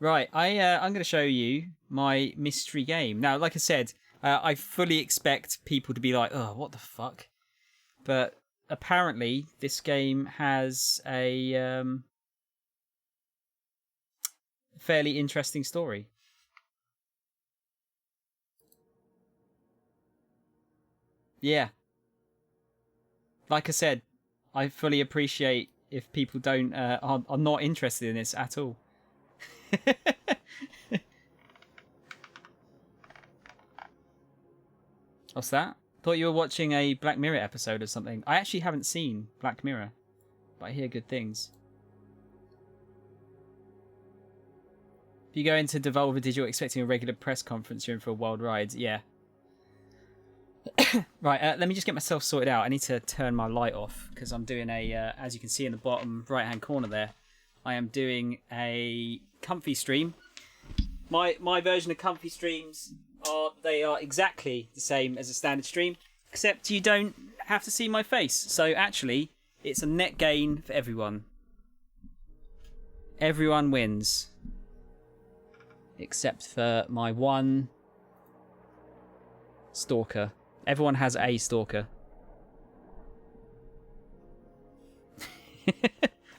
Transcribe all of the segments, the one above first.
Right, I'm going to show you my mystery game. Now, like I said, I fully expect people to be like, "Oh, what the fuck?" But apparently, this game has a fairly interesting story. Yeah, like I said, I fully appreciate if people don't are not interested in this at all. What's that? Thought you were watching a Black Mirror episode or something. I actually haven't seen Black Mirror, but I hear good things. If you go into Devolver Digital expecting a regular press conference, you're in for a wild ride. Yeah. Right, let me just get myself sorted out. I need to turn my light off because I'm doing as you can see in the bottom right-hand corner there, I am doing a comfy stream. My version of comfy streams they are exactly the same as a standard stream, except you don't have to see my face. So actually, it's a net gain for everyone. Everyone wins. Except for my one stalker. Everyone has a stalker.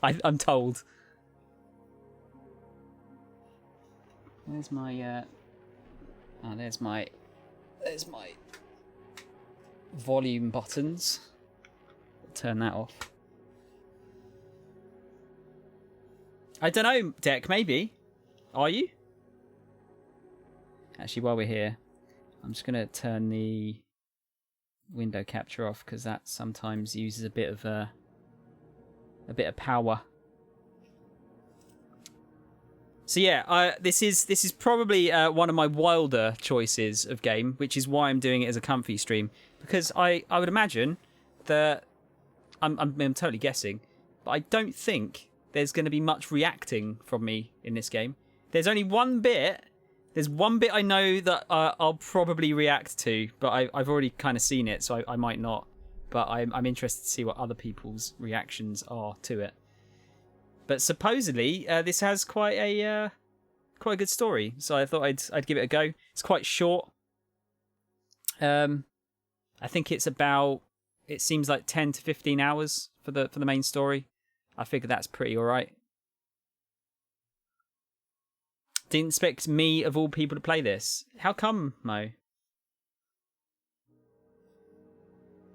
I'm told. There's my there's my volume buttons. Turn that off. I don't know, Deck, maybe. Are you? Actually, while we're here, I'm just gonna turn the window capture off because that sometimes uses a bit of power. So yeah, this is probably one of my wilder choices of game, which is why I'm doing it as a comfy stream, because I would imagine that I'm totally guessing, but I don't think there's going to be much reacting from me in this game. There's only one bit. There's one bit I know that I'll probably react to, but I've already kind of seen it, so I might not. But I'm interested to see what other people's reactions are to it. But supposedly this has quite a good story, so I thought I'd give it a go. It's quite short. I think it's about, it seems like 10 to 15 hours for the main story. I figure that's pretty all right. Didn't expect me of all people to play this. How come, Mo?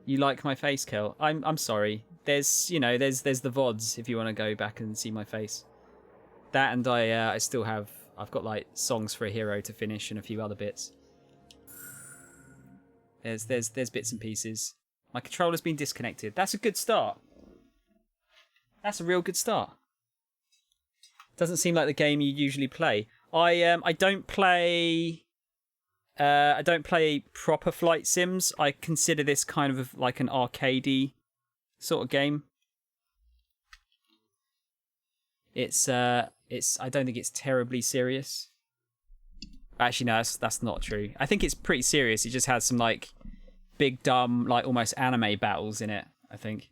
You like my face, Kel? I'm sorry. There's the VODs if you want to go back and see my face. That, and I've got like Songs for a Hero to finish and a few other bits. There's bits and pieces. My controller's been disconnected. That's a good start. That's a real good start. Doesn't seem like the game you usually play. I don't play proper flight sims. I consider this kind of like an arcadey sort of game. It's I don't think it's terribly serious. Actually, no, that's not true. I think it's pretty serious. It just has some like big dumb, like almost anime battles in it, I think.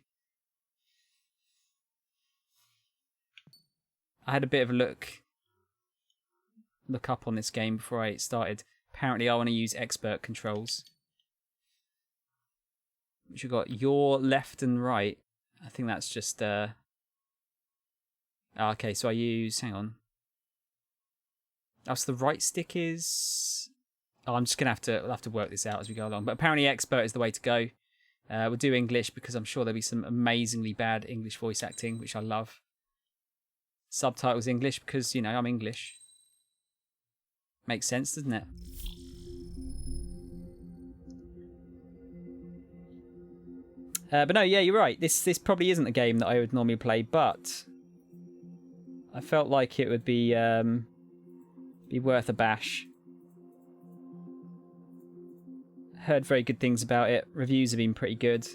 I had a bit of a look up on this game before I started. Apparently, I want to use expert controls. Which you've got your left and right. I think that's just... okay, so I use... Hang on. Oh, so the right stick is... Oh, I'm just going to have to work this out as we go along. But apparently expert is the way to go. We'll do English because I'm sure there'll be some amazingly bad English voice acting, which I love. Subtitles English because, I'm English. Makes sense, doesn't it? But no, yeah, you're right. This probably isn't a game that I would normally play, but I felt like it would be worth a bash. Heard very good things about it. Reviews have been pretty good.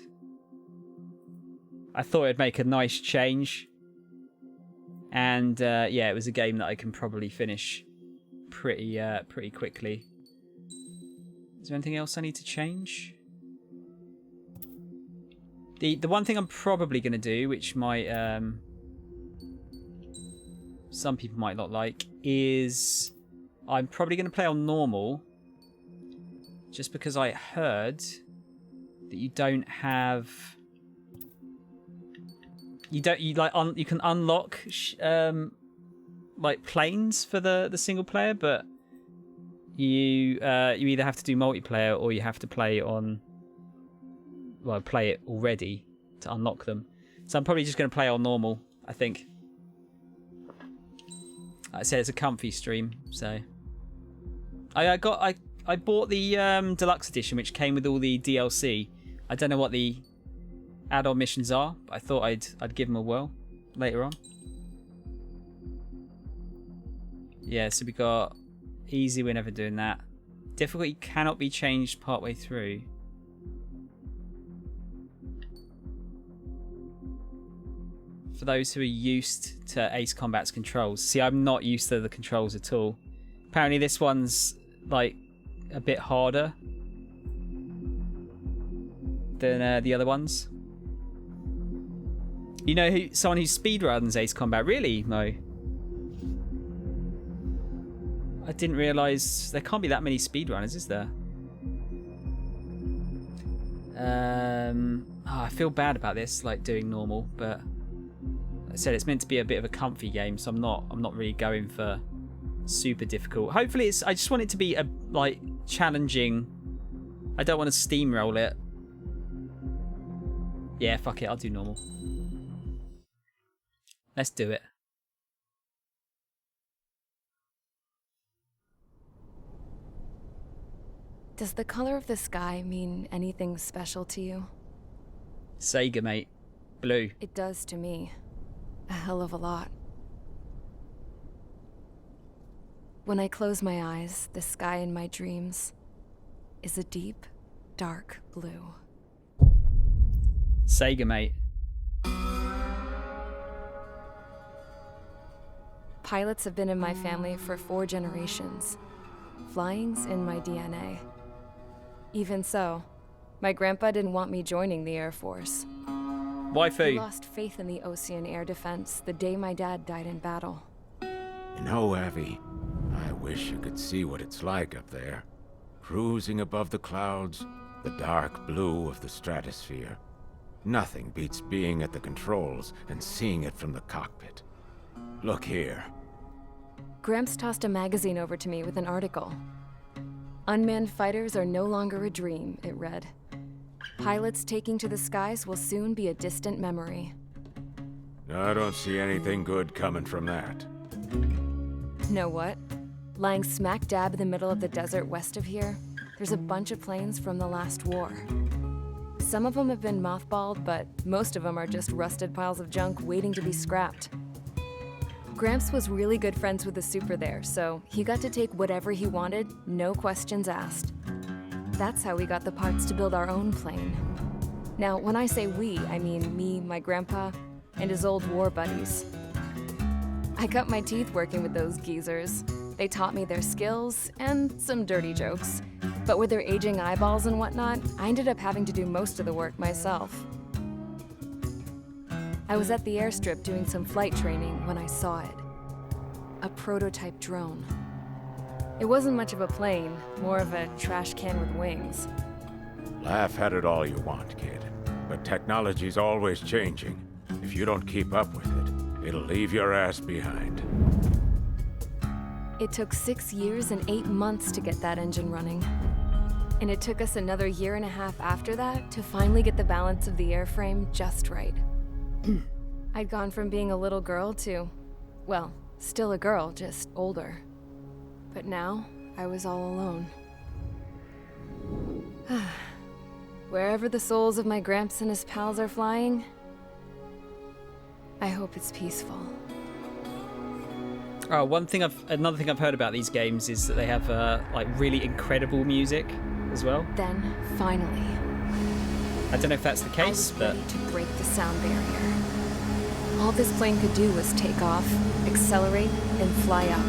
I thought it'd make a nice change. And yeah, it was a game that I can probably finish pretty quickly. Is there anything else I need to change? The one thing I'm probably going to do, which might some people might not like, is I'm probably going to play on normal, just because I heard that you don't have, you can unlock like planes for the single player, but you either have to do multiplayer or you have to play it already to unlock them. So I'm probably just going to play on normal, I think. Like I said, it's a comfy stream, so I bought the deluxe edition, which came with all the DLC. I don't know what the add-on missions are, but I thought I'd give them a whirl later on. Yeah, so we got easy, we're never doing that. Difficulty cannot be changed partway through. For those who are used to Ace Combat's controls. See, I'm not used to the controls at all. Apparently this one's like a bit harder than the other ones. You know someone who speedruns Ace Combat? Really, Mo? I didn't realise there can't be that many speedrunners, is there? I feel bad about this, like doing normal, but like I said, it's meant to be a bit of a comfy game, so I'm not really going for super difficult. Hopefully I just want it to be like challenging. I don't want to steamroll it. Yeah, fuck it, I'll do normal. Let's do it. Does the color of the sky mean anything special to you? Sega, mate. Blue. It does to me. A hell of a lot. When I close my eyes, the sky in my dreams is a deep, dark blue. Sega, mate. Pilots have been in my family for 4 generations. Flying's in my DNA. Even so, my grandpa didn't want me joining the Air Force. Waifu. He lost faith in the Ocean Air Defense the day my dad died in battle. You know, Abby, I wish you could see what it's like up there. Cruising above the clouds, the dark blue of the stratosphere. Nothing beats being at the controls and seeing it from the cockpit. Look here. Gramps tossed a magazine over to me with an article. Unmanned fighters are no longer a dream, it read. Pilots taking to the skies will soon be a distant memory. I don't see anything good coming from that. Know what? Lying smack dab in the middle of the desert west of here, there's a bunch of planes from the last war. Some of them have been mothballed, but most of them are just rusted piles of junk waiting to be scrapped. Gramps was really good friends with the super there, so he got to take whatever he wanted, no questions asked. That's how we got the parts to build our own plane. Now, when I say we, I mean me, my grandpa, and his old war buddies. I cut my teeth working with those geezers. They taught me their skills and some dirty jokes. But with their aging eyeballs and whatnot, I ended up having to do most of the work myself. I was at the airstrip doing some flight training when I saw it. A prototype drone. It wasn't much of a plane, more of a trash can with wings. Laugh at it all you want, kid. But technology's always changing. If you don't keep up with it, it'll leave your ass behind. It took 6 years and 8 months to get that engine running. And it took us another 1.5 years after that to finally get the balance of the airframe just right. I'd gone from being a little girl to, well, still a girl, just older. But now, I was all alone. Wherever the souls of my Gramps and his pals are flying, I hope it's peaceful. Oh, another thing I've heard about these games is that they have like really incredible music as well. Then, finally, I don't know if that's the case, I was but ready to break the sound barrier. All this plane could do was take off, accelerate, and fly up.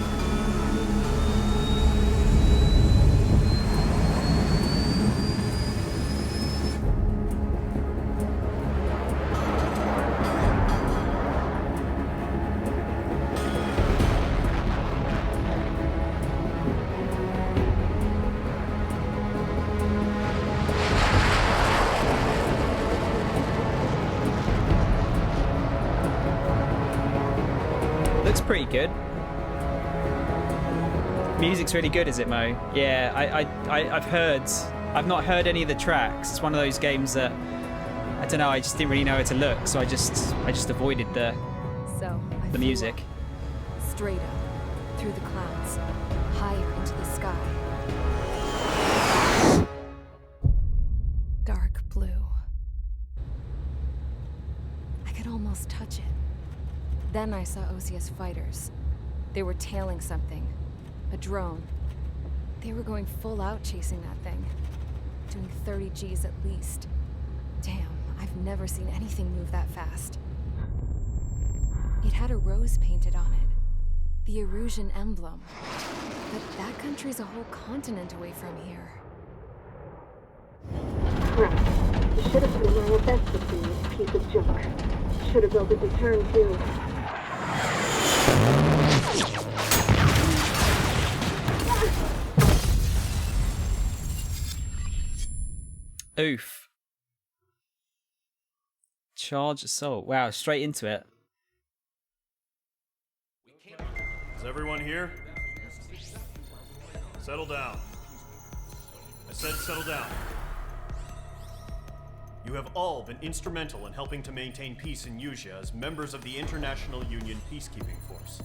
pretty good. Music's really good, is it, Mo? Yeah, I've heard. I've not heard any of the tracks. It's one of those games that I don't know. I just didn't really know where to look, so I just avoided the music. Straight up, through the clouds, higher into the sky. Dark blue. I could almost touch it. Then I saw Osia's fighters. They were tailing something. A drone. They were going full out chasing that thing. Doing 30 Gs at least. Damn, I've never seen anything move that fast. It had a rose painted on it. The Erusian emblem. But that country's a whole continent away from here. Crap. You should have been my best with this piece of junk. Should have built a return too. Oof. Charge assault. Wow, straight into it. Is everyone here? Settle down. I said settle down. You have all been instrumental in helping to maintain peace in Usea as members of the International Union Peacekeeping Force.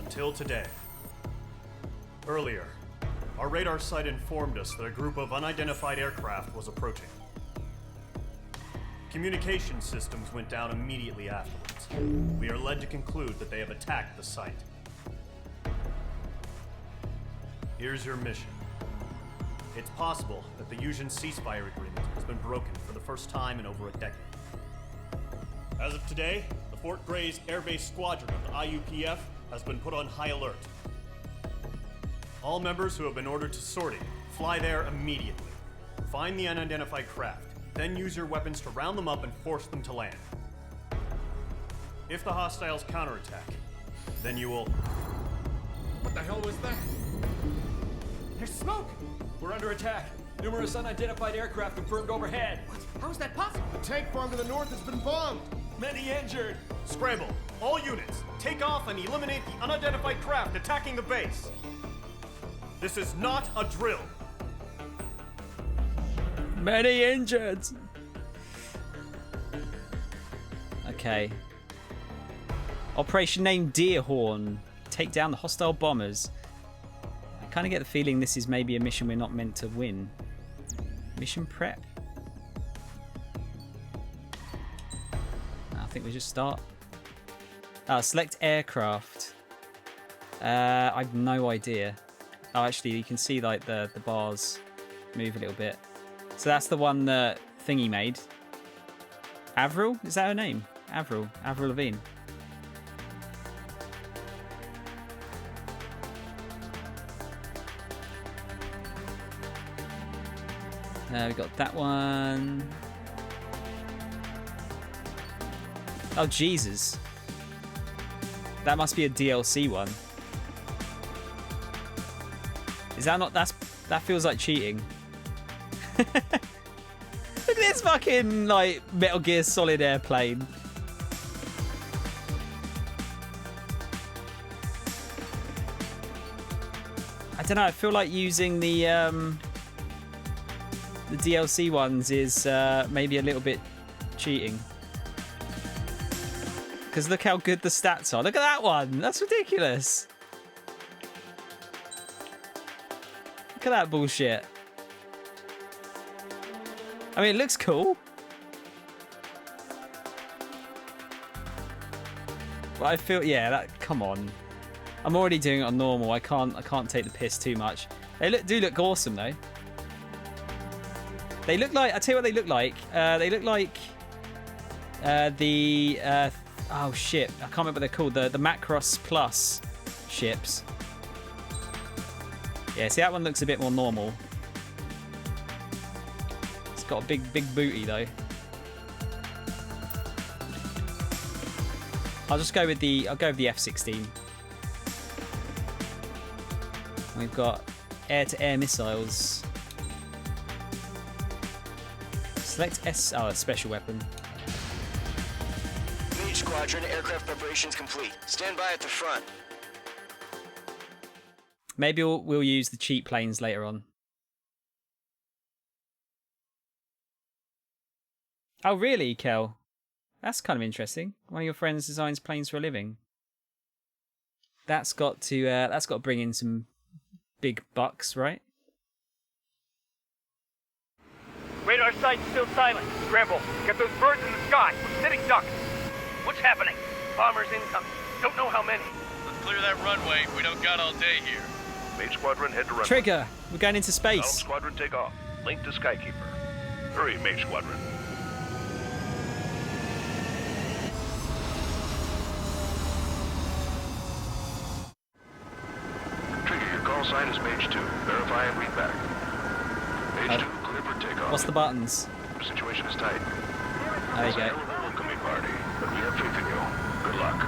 Until today. Earlier, our radar site informed us that a group of unidentified aircraft was approaching. Communication systems went down immediately afterwards. We are led to conclude that they have attacked the site. Here's your mission. It's possible that the Usian ceasefire agreement has been broken for the first time in over a decade. As of today, the Fort Gray's Air Base Squadron of the IUPF has been put on high alert. All members who have been ordered to sortie, fly there immediately. Find the unidentified craft, then use your weapons to round them up and force them to land. If the hostiles counterattack, then you will... What the hell was that? There's smoke! We're under attack. Numerous unidentified aircraft confirmed overhead. What? How is that possible? The tank farm to the north has been bombed. Many injured. Scramble! All units, take off and eliminate the unidentified craft attacking the base. This is not a drill. Many injured. Okay. Operation named Deerhorn. Take down the hostile bombers. I kind of get the feeling this is maybe a mission we're not meant to win. Mission prep. I think we just start. Select aircraft. I have no idea. Oh, actually, you can see like the bars move a little bit. So that's the one that Thingy made. Avril? Is that her name? Avril Lavigne. We got that one. Oh, Jesus. That must be a DLC one. Is that not... that feels like cheating. Look at this fucking, like, Metal Gear Solid airplane. I don't know, I feel like using the DLC ones is maybe a little bit cheating. Because look how good the stats are. Look at that one. That's ridiculous. Look at that bullshit. I mean, it looks cool. But I feel, yeah, that, come on. I'm already doing it on normal. I can't take the piss too much. They do look awesome though. They look like, I'll tell you what they look like. They look like oh shit, I can't remember what they're called. The Macross Plus ships. Yeah, see, that one looks a bit more normal. It's got a big booty though. I'll go with the F-16. We've got air-to-air missiles. Select S. Oh, a special weapon. Lead squad Squadron. Aircraft preparations complete. Stand by at the front. Maybe we'll use the cheap planes later on. Oh, really, Kel? That's kind of interesting. One of your friends designs planes for a living. That's got to bring in some big bucks, right? Radar site's still silent. Scramble. Get those birds in the sky. We're sitting ducks. What's happening? Bombers incoming. Don't know how many. Let's clear that runway. We don't got all day here. Mage Squadron, head to runway. Trigger! We're going into space. Sound Squadron, take off. Link to Skykeeper. Hurry, Mage Squadron. Trigger, your call sign is Mage 2. Verify and read back. Mage 2, clear for takeoff. What's the buttons? The situation is tight. There you go. It's a welcoming party, but we have faith in you. Good luck.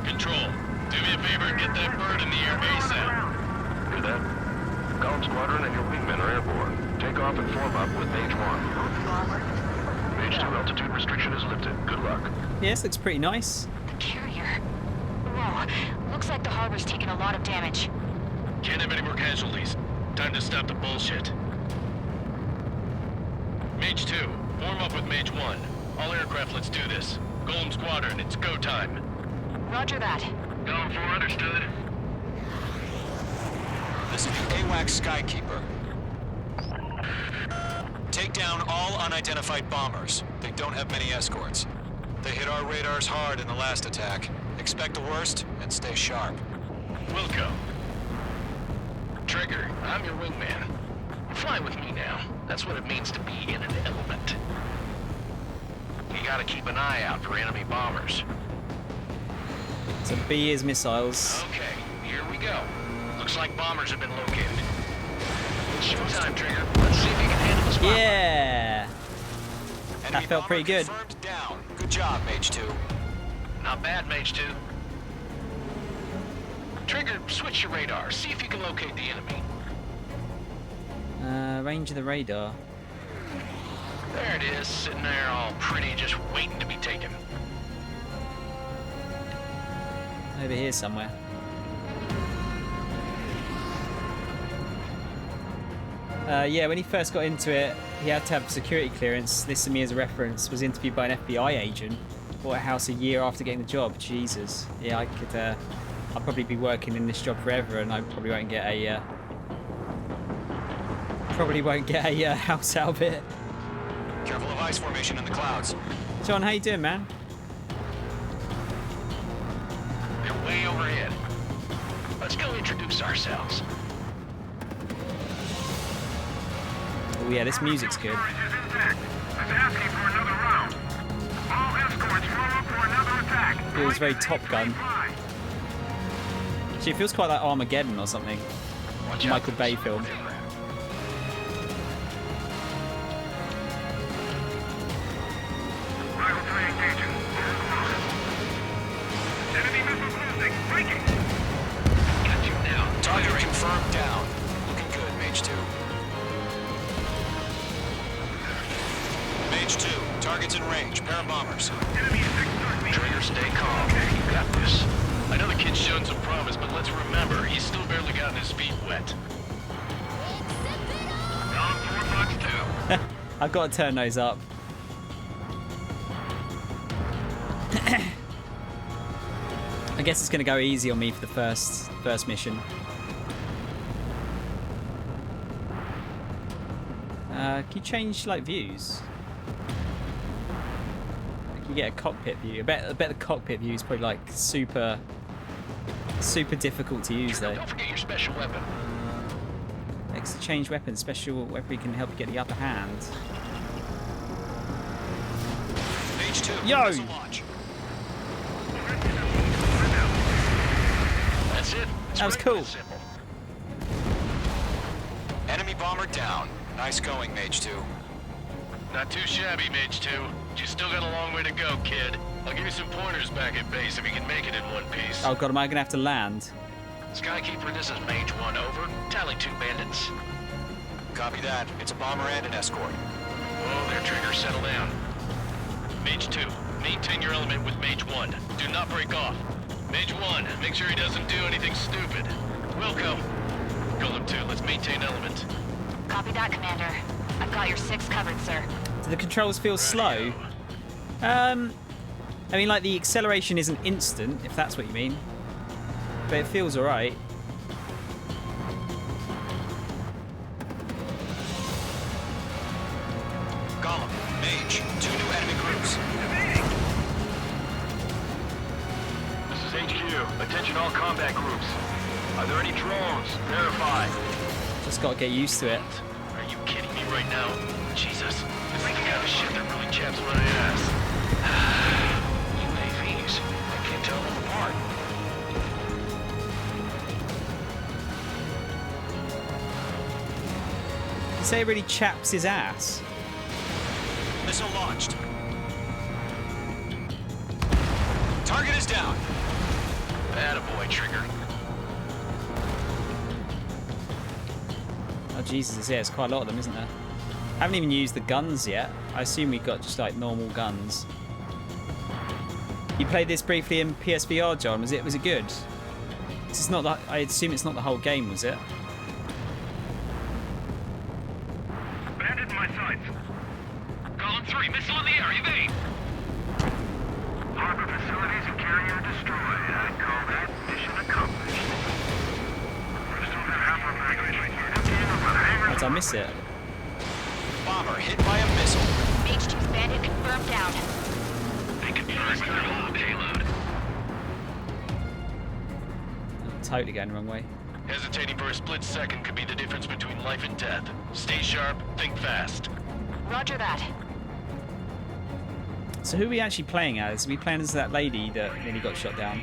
Control, do me a favor and get that bird in the air ASAP. Hear that? Column Squadron and your wingmen are airborne. Take off and form up with Mage 1. Mage 2, altitude restriction is lifted. Good luck. Yes, looks pretty nice. Carrier. Whoa, looks like the harbor's taken a lot of damage. Can't have any more casualties. Time to stop the bullshit. Mage 2, form up with Mage 1. All aircraft, let's do this. Golem Squadron, it's go time. Roger that. Going for understood. This is the AWACS Skykeeper. Take down all unidentified bombers. They don't have many escorts. They hit our radars hard in the last attack. Expect the worst and stay sharp. Wilco. Trigger, I'm your wingman. Fly with me now. That's what it means to be in an element. You gotta keep an eye out for enemy bombers. So B is missiles. Okay, here we go. Looks like bombers have been located. Showtime, Trigger. Let's see if you can handle the spotlight. Yeah! That felt pretty good. Down. Good job, Mage 2. Not bad, Mage 2. Trigger, switch your radar. See if you can locate the enemy. Range of the radar. There it is, sitting there all pretty, just waiting to be taken. Over here somewhere. Yeah, when he first got into it, he had to have security clearance. This, to me as a reference, was interviewed by an FBI agent. Bought a house a year after getting the job. Jesus. Yeah, I could. I'll probably be working in this job forever, and I probably won't get a. House out of it. Careful of ice formation in the clouds. John, how you doing, man? They're way overhead. Let's go introduce ourselves. Oh yeah, this music's good. Feels very Top Gun. Actually, it feels quite like Armageddon or something. Michael Bay film. Target confirmed down. Looking good, Mage 2. Mage 2, target's in range. Pair of bombers. Trigger, stay calm. You got this. I know the kid's shown some promise, but let's remember, he's still barely gotten his feet wet. I've got to turn those up. I guess it's going to go easy on me for the first mission. Can you change like views? Can you get a cockpit view? I bet the cockpit view is probably like super difficult to use though. Don't forget your special weapon. Exchange weapon. Special weapon can help you get the upper hand. Mage 2. Yo! Launch. That's it. That was cool. Enemy bomber down. Nice going, Mage 2. Not too shabby, Mage 2. But you still got a long way to go, kid. I'll give you some pointers back at base if you can make it in one piece. Oh god, am I gonna have to land? Skykeeper, this is Mage 1, over. Tally 2 bandits. Copy that. It's a bomber and an escort. Whoa there, Trigger, settle down. Mage 2, Maintain your element with Mage 1. Do not break off. Mage 1, make sure he doesn't do anything stupid. Wilco. Golem 2, let's maintain element. Copy that, Commander. I've got your 6 covered, sir. Do the controls feel slow? I mean, like, the acceleration isn't instant, if that's what you mean. But it feels alright. Golem, Mage, 2 new enemy groups. This is HQ. Attention all combat groups. Are there any drones? Verify. Just gotta get used to it. Are you kidding me right now? Jesus. It's like the kind of shit that really chaps my ass. UAVs. I can't tell them apart. You say it really chaps his ass? Missile launched. Target is down. Attaboy, Trigger. Oh Jesus, yeah, it's quite a lot of them, isn't there? Haven't even used the guns yet. I assume we've got just like normal guns. You played this briefly in PSVR, John. Was it good? It's not that. I assume it's not the whole game, was it? Bandit in my sights. Column 3, missile in the air, evade. Harbor facilities and carrier destroyed. I call that mission accomplished. How did I miss it? Bomber hit by a missile. Mage 2's bandit confirmed down. They confirmed their whole payload. Totally going the wrong way. Hesitating for a split second could be the difference between life and death. Stay sharp, think fast. Roger that. So who are we actually playing as? Are we playing as that lady that nearly got shot down?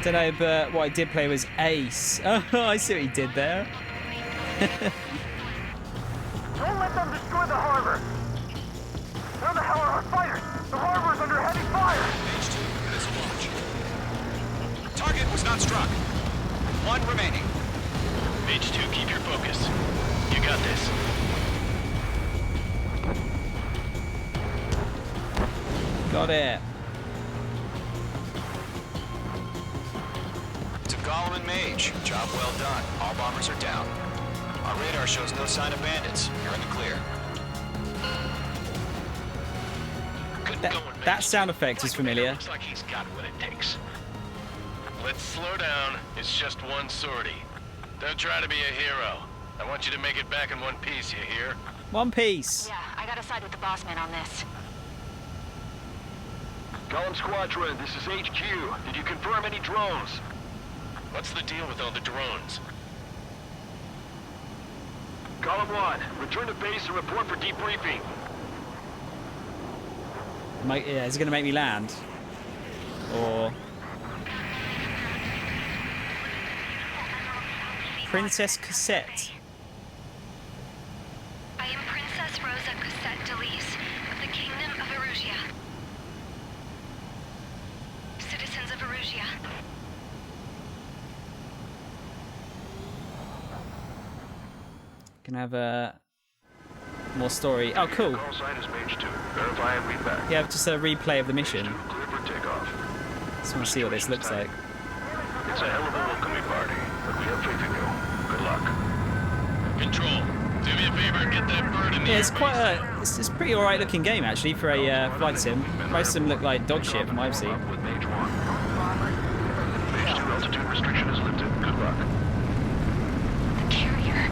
Don't know, but what I did play was Ace. Oh, I see what he did there. Don't let them destroy the harbor! Where the hell are our fighters? The harbor is under heavy fire! Mage 2, missile launch. Target was not struck. 1 remaining. Mage 2, keep your focus. You got this. Got it. To Golem and Mage, job well done. All bombers are down. Our radar shows no sign of bandits. You're in the clear. That sound effect is familiar. Looks like he's got what it takes. Let's slow down. It's just one sortie. Don't try to be a hero. I want you to make it back in one piece, you hear? One piece. Yeah, I gotta side with the boss man on this. Golem Squadron, this is HQ. Did you confirm any drones? What's the deal with all the drones? Golem 1, return to base and report for debriefing. Yeah, is it going to make me land? Or... Princess Cassette. I am Princess Rosa Cassette Delise of the Kingdom of Erusia. Citizens of Erusia. Can I have a more story? Oh, cool. Call sign is Mage 2. Verify and read back. Yeah, just a replay of the mission. Clear for takeoff. Just want to see what this looks like. It's a hell of a welcoming party, but we have faith in you. Good luck. Control, do me a favor and get that bird in the Yeah, it's quite a... It's a pretty alright looking game, actually, for a flight sim. Most of them look like dog shit from what I've seen. With Mage 1. Mage 2 altitude restriction is lifted. Good luck. The carrier.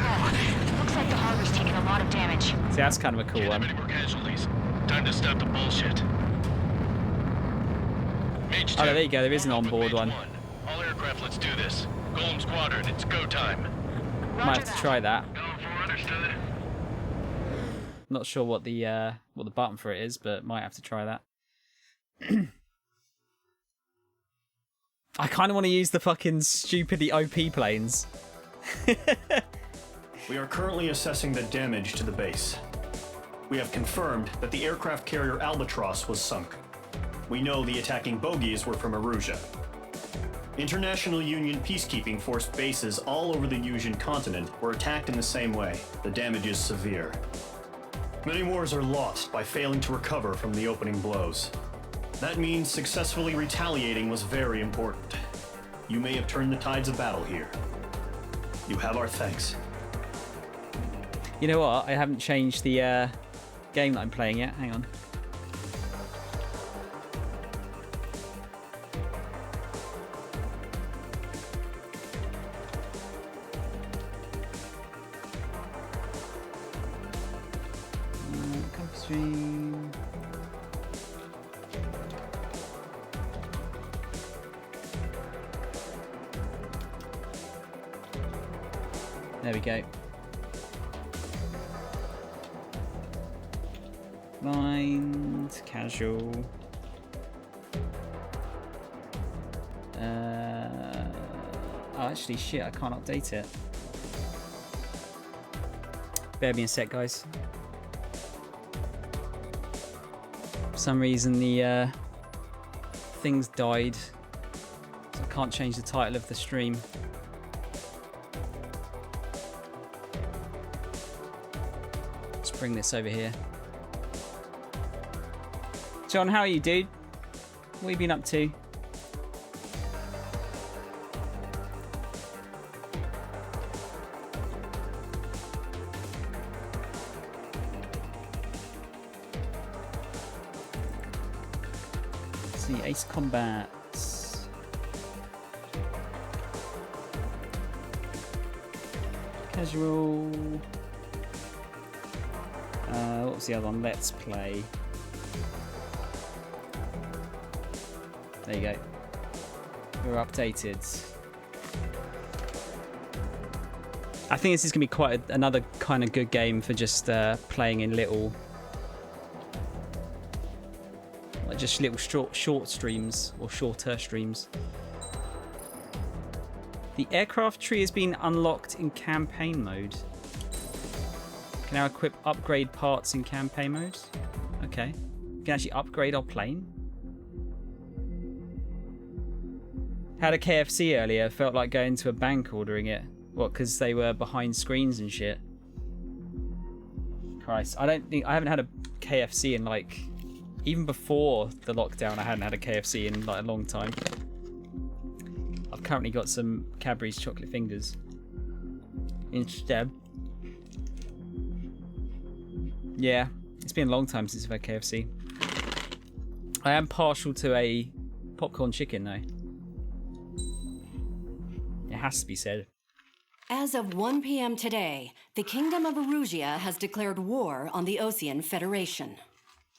Oh, looks like the harbor's taking a lot of damage. See, that's kind of a cool one. Any more casualties? Time to stop the bullshit. Mage 2, Oh, there you go. There is an onboard one. all aircraft, let's do this. Golem Squadron, it's go time. Might have to try that. Golem 4, understood. Not sure what the button for it is, but might have to try that. I kind of want to use the fucking stupidly OP planes. We are currently assessing the damage to the base. We have confirmed that the aircraft carrier Albatross was sunk. We know the attacking bogies were from Erusia. International Union peacekeeping force bases all over the Yusian continent were attacked in the same way. The damage is severe. Many wars are lost by failing to recover from the opening blows. That means successfully retaliating was very important. You may have turned the tides of battle here. You have our thanks. You know what? I haven't changed the game that I'm playing yet. Hang on. Stream. There we go. Blind, casual. Oh, actually, shit, I can't update it. Bear me a sec, guys. For some reason, the things died, so I can't change the title of the stream. Let's bring this over here. John, how are you, dude? What have you been up to? Let's see, Ace Combat. Casual. What was the other one? Let's Play. There you go. We're updated. I think this is going to be quite another kind of good game for just playing in little, like just little short streams or shorter streams. The aircraft tree has been unlocked in campaign mode. Can now equip upgrade parts in campaign mode. Okay. We can actually upgrade our plane. Had a KFC earlier, felt like going to a bank ordering it. What, because they were behind screens and shit? Christ, I haven't had a KFC in like, even before the lockdown I hadn't had a KFC in like a long time. I've currently got some Cadbury's chocolate fingers instead. Yeah, it's been a long time since I've had KFC. I am partial to a popcorn chicken though. It has to be said. As of 1 p.m. today, the Kingdom of Erusia has declared war on the Osean Federation.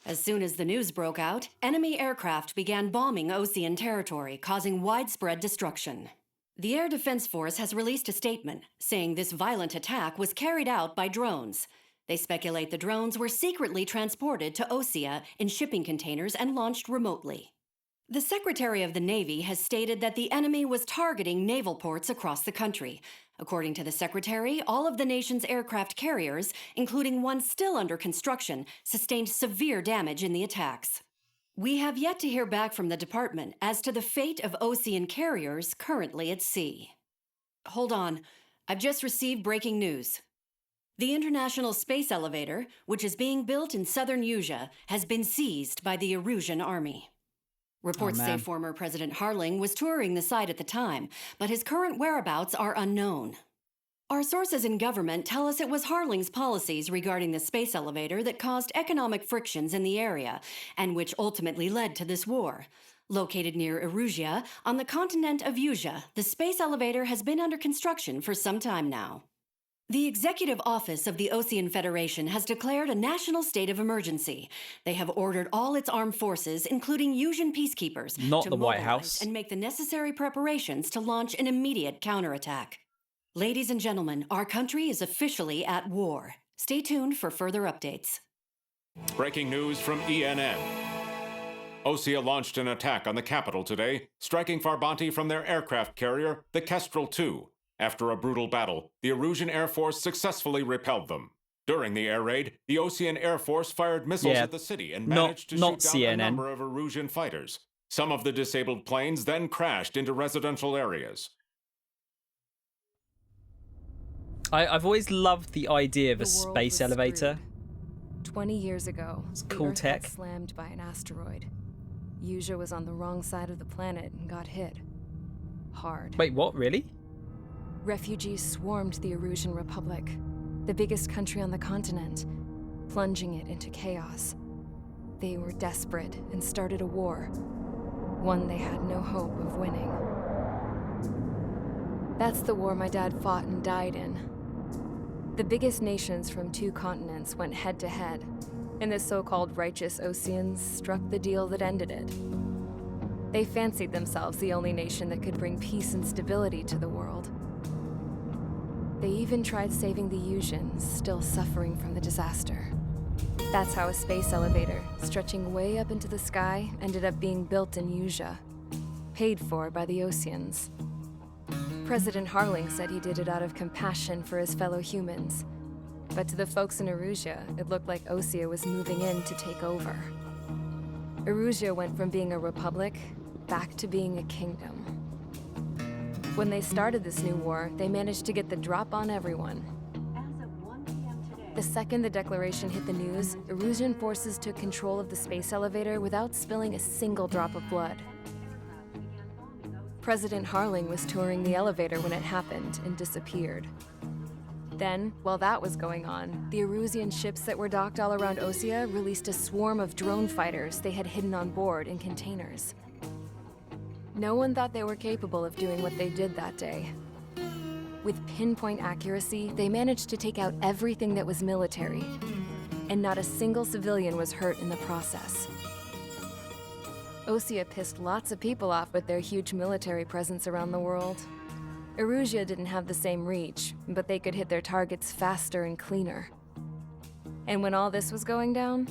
As soon as the news broke out, enemy aircraft began bombing Osean territory, causing widespread destruction. The Air Defense Force has released a statement saying this violent attack was carried out by drones. They speculate the drones were secretly transported to Osea in shipping containers and launched remotely. The Secretary of the Navy has stated that the enemy was targeting naval ports across the country. According to the Secretary, all of the nation's aircraft carriers, including one still under construction, sustained severe damage in the attacks. We have yet to hear back from the department as to the fate of Osean carriers currently at sea. Hold on, I've just received breaking news. The International Space Elevator, which is being built in southern Yusia, has been seized by the Erusian army. Reports say former President Harling was touring the site at the time, but his current whereabouts are unknown. Our sources in government tell us it was Harling's policies regarding the space elevator that caused economic frictions in the area, and which ultimately led to this war. Located near Erusia, on the continent of Yusia, the space elevator has been under construction for some time now. The Executive Office of the Osean Federation has declared a national state of emergency. They have ordered all its armed forces, including Yusian peacekeepers, to the White House, and make the necessary preparations to launch an immediate counterattack. Ladies and gentlemen, our country is officially at war. Stay tuned for further updates. Breaking news from ENN. Osea launched an attack on the capital today, striking Farbanti from their aircraft carrier, the Kestrel II. After a brutal battle, the Erusian Air Force successfully repelled them. During the air raid, the Osean Air Force fired missiles at the city and managed to shoot down a number of Erusian fighters. Some of the disabled planes then crashed into residential areas. I've always loved the idea of a The world space was elevator. screwed. 20 years ago, the cool Earth tech. got slammed by an asteroid. Yuja was on the wrong side of the planet and got hit. Hard. Wait, what? Really? Refugees swarmed the Erusian Republic, the biggest country on the continent, plunging it into chaos. They were desperate and started a war, one they had no hope of winning. That's the war my dad fought and died in. The biggest nations from 2 continents went head-to-head, and the so-called righteous Oseans struck the deal that ended it. They fancied themselves the only nation that could bring peace and stability to the world. They even tried saving the Yusians, still suffering from the disaster. That's how a space elevator, stretching way up into the sky, ended up being built in Yuja, paid for by the Oseans. President Harling said he did it out of compassion for his fellow humans. But to the folks in Erusia, it looked like Osea was moving in to take over. Erusia went from being a republic back to being a kingdom. When they started this new war, they managed to get the drop on everyone. The second the declaration hit the news, Erusian forces took control of the space elevator without spilling a single drop of blood. President Harling was touring the elevator when it happened and disappeared. Then, while that was going on, the Erusian ships that were docked all around Osea released a swarm of drone fighters they had hidden on board in containers. No one thought they were capable of doing what they did that day. With pinpoint accuracy, they managed to take out everything that was military, and not a single civilian was hurt in the process. Osea pissed lots of people off with their huge military presence around the world. Erusia didn't have the same reach, but they could hit their targets faster and cleaner. And when all this was going down,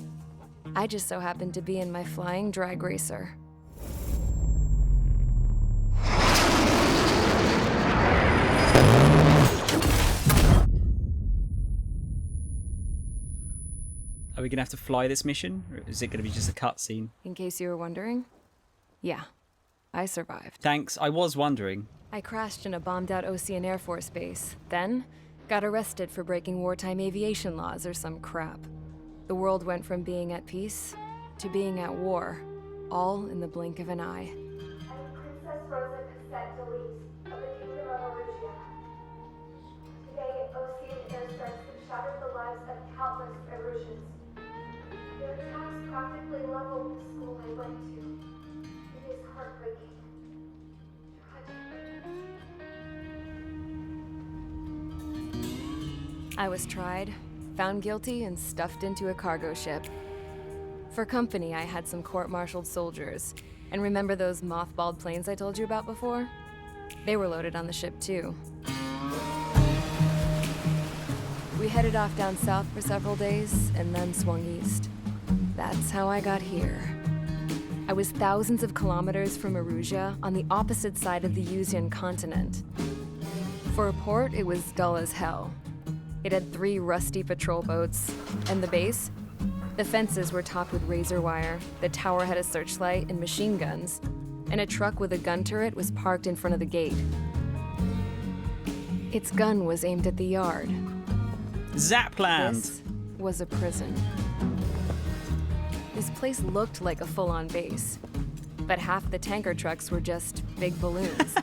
I just so happened to be in my flying drag racer. Are we going to have to fly this mission? Or is it going to be just a cutscene? In case you were wondering, yeah, I survived. Thanks, I was wondering. I crashed in a bombed-out Osean Air Force base, then got arrested for breaking wartime aviation laws or some crap. The world went from being at peace to being at war, all in the blink of an eye. Princess Rosa Cassette Delise of the Kingdom of Erusia. Today, Osean airstrikes have shattered the lives of countless Erusians. Their attacks practically leveled the school I went to. It is heartbreaking. Tragic. I was tried, found guilty, and stuffed into a cargo ship. For company, I had some court-martialed soldiers. And remember those mothballed planes I told you about before? They were loaded on the ship, too. We headed off down south for several days, and then swung east. That's how I got here. I was thousands of kilometers from Erusia, on the opposite side of the Yusian continent. For a port, it was dull as hell. It had 3 rusty patrol boats, and the base? The fences were topped with razor wire, the tower had a searchlight and machine guns, and a truck with a gun turret was parked in front of the gate. Its gun was aimed at the yard. Zapland! This was a prison. This place looked like a full-on base, but half the tanker trucks were just big balloons,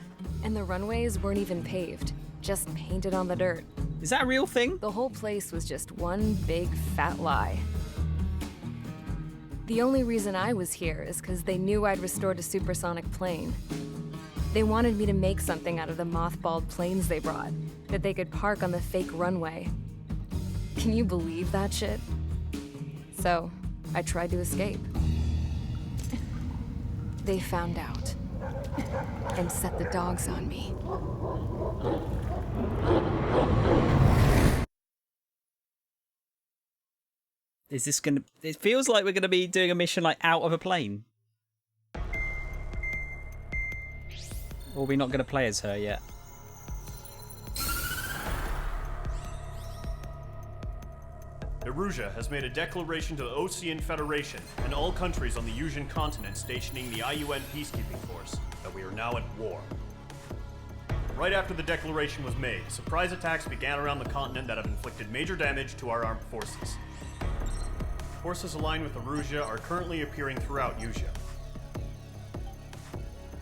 and the runways weren't even paved, just painted on the dirt. Is that a real thing? The whole place was just one big fat lie. The only reason I was here is because they knew I'd restored a supersonic plane. They wanted me to make something out of the mothballed planes they brought, that they could park on the fake runway. Can you believe that shit? So, I tried to escape. They found out, and set the dogs on me. Is this gonna... It feels like we're gonna be doing a mission like out of a plane. Or are we not gonna play as her yet? Erusia has made a declaration to the Ocean Federation and all countries on the Yusian continent stationing the IUN peacekeeping force that we are now at war. Right after the declaration was made, surprise attacks began around the continent that have inflicted major damage to our armed forces. Forces aligned with Erusia are currently appearing throughout Yusia.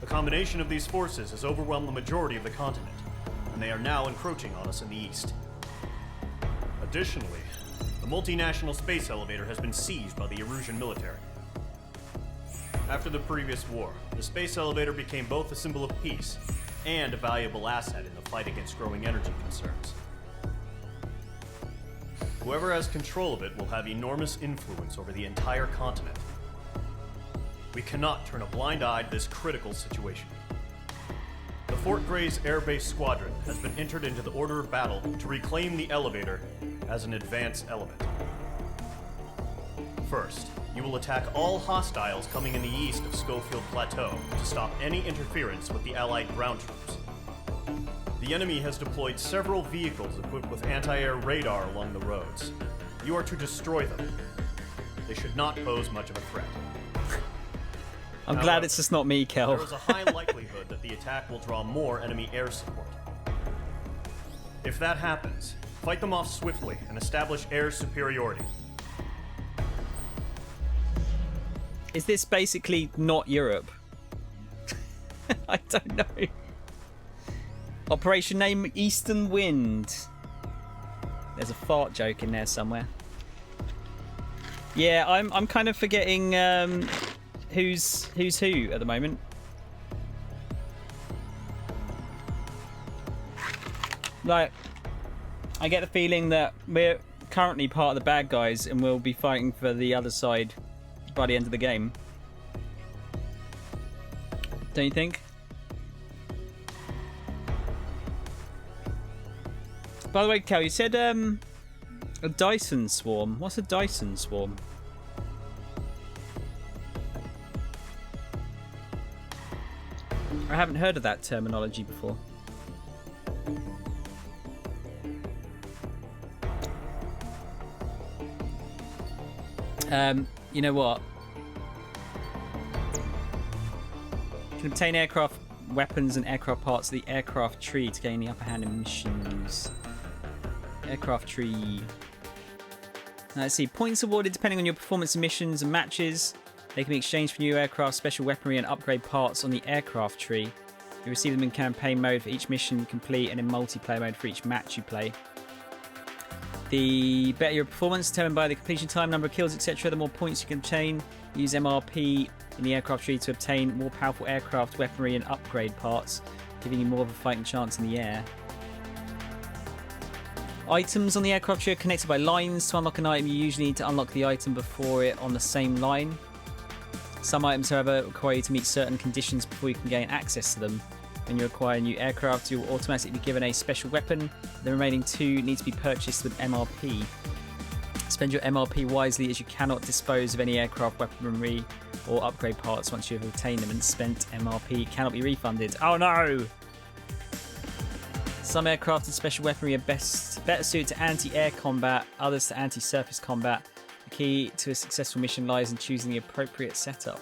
The combination of these forces has overwhelmed the majority of the continent, and they are now encroaching on us in the east. Additionally, the multinational space elevator has been seized by the Erusian military. After the previous war, the space elevator became both a symbol of peace and a valuable asset in the fight against growing energy concerns. Whoever has control of it will have enormous influence over the entire continent. We cannot turn a blind eye to this critical situation. The Fort Gray's Air Base Squadron has been entered into the order of battle to reclaim the elevator as an advance element. First, you will attack all hostiles coming in the east of Schofield Plateau to stop any interference with the Allied ground troops. The enemy has deployed several vehicles equipped with anti-air radar along the roads. You are to destroy them. They should not pose much of a threat. I'm glad it's just not me, Kel. There is a high likelihood that the attack will draw more enemy air support. If that happens, fight them off swiftly and establish air superiority. Is this basically not Europe? I don't know. Operation name Eastern Wind. There's a fart joke in there somewhere. Yeah, I'm kind of forgetting who's who at the moment. Like, I get the feeling that we're currently part of the bad guys and we'll be fighting for the other side by the end of the game. Don't you think? By the way, Cal, you said a Dyson swarm. What's a Dyson swarm? I haven't heard of that terminology before. You know what? You can obtain aircraft weapons and aircraft parts of the aircraft tree to gain the upper hand in missions. Aircraft tree. Now, let's see. Points awarded depending on your performance in missions and matches. They can be exchanged for new aircraft, special weaponry, and upgrade parts on the aircraft tree. You receive them in campaign mode for each mission you complete and in multiplayer mode for each match you play. The better your performance, determined by the completion time, number of kills, etc., the more points you can obtain. Use MRP in the aircraft tree to obtain more powerful aircraft weaponry and upgrade parts, giving you more of a fighting chance in the air. Items on the aircraft tree are connected by lines. To unlock an item, you usually need to unlock the item before it on the same line. Some items, however, require you to meet certain conditions before you can gain access to them. When you acquire a new aircraft, you will automatically be given a special weapon. The remaining two need to be purchased with MRP. Spend your MRP wisely, as you cannot dispose of any aircraft weaponry or upgrade parts once you have obtained them, and spent MRP cannot be refunded. Oh no! Some aircraft and special weaponry are better suited to anti-air combat, others to anti-surface combat. The key to a successful mission lies in choosing the appropriate setup.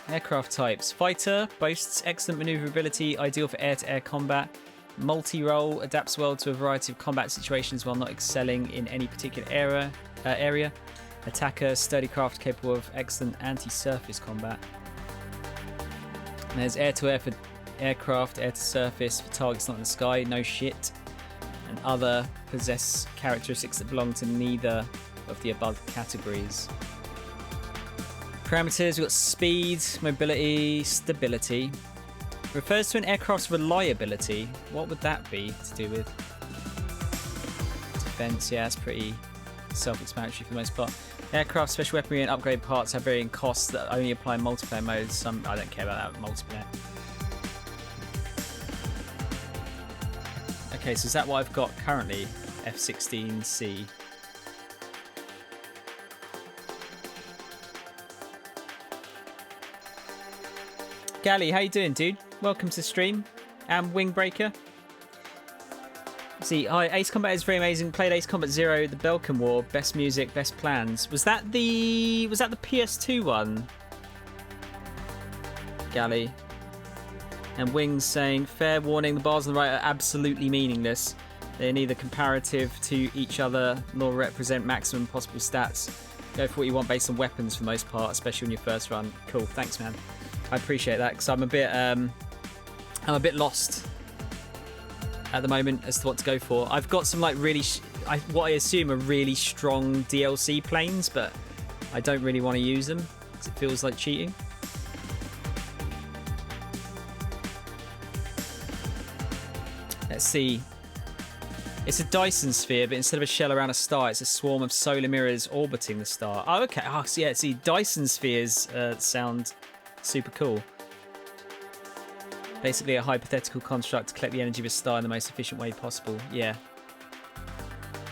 Aircraft types. Fighter boasts excellent maneuverability, ideal for air-to-air combat. Multi-role adapts well to a variety of combat situations while not excelling in any particular area. Attacker, sturdy craft capable of excellent anti-surface combat. And there's air-to-air for aircraft, air-to-surface for targets not in the sky, no shit. And other possess characteristics that belong to neither of the above categories. Parameters, we've got speed, mobility, stability. Refers to an aircraft's reliability. What would that be to do with? Defense, yeah, that's pretty self-explanatory for the most part. Aircraft, special weaponry, and upgrade parts have varying costs that only apply in multiplayer modes. Some I don't care about that multiplayer. Okay, so is that what I've got currently? F-16C. Gally, how you doing, dude? Welcome to the stream. And Wingbreaker. See, Ace Combat is very amazing. Played Ace Combat 0, the Belkin War, best music, best plans. Was that the PS2 one? Galley. And Wings saying, fair warning, the bars on the right are absolutely meaningless. They're neither comparative to each other nor represent maximum possible stats. Go for what you want based on weapons for the most part, especially on your first run. Cool, thanks, man. I appreciate that because I'm a bit lost at the moment as to what to go for. I've got some like really, what I assume are really strong DLC planes, but I don't really want to use them because it feels like cheating. Let's see. It's a Dyson sphere, but instead of a shell around a star, it's a swarm of solar mirrors orbiting the star. Oh, okay. Oh, so yeah, see, Dyson spheres sound super cool. Basically a hypothetical construct to collect the energy of a star in the most efficient way possible. Yeah.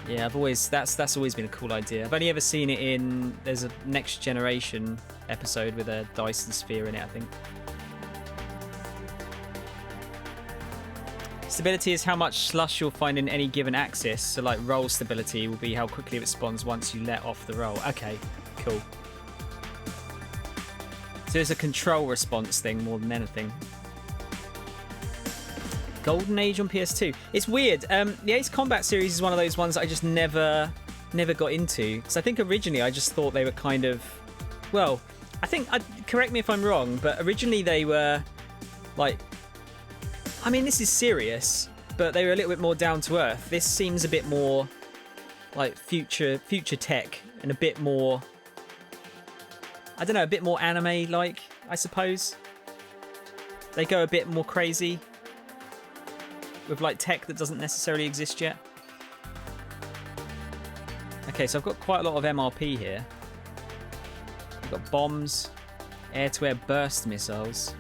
Yeah, that's always been a cool idea. I've only ever seen it in, there's a Next Generation episode with a Dyson sphere in it, I think. Stability is how much slush you'll find in any given axis. So like roll stability will be how quickly it responds once you let off the roll. Okay, cool. So it's a control response thing more than anything. Golden Age on PS2. It's weird. The Ace Combat series is one of those ones I just never got into. Because I think originally I just thought they were kind of... Well, I think... correct me if I'm wrong, but originally they were like... I mean, this is serious, but they were a little bit more down to earth. This seems a bit more like future tech and a bit more, I don't know, a bit more anime-like, I suppose. They go a bit more crazy with like tech that doesn't necessarily exist yet. Okay, so I've got quite a lot of MRP here. I've got bombs, air-to-air burst missiles.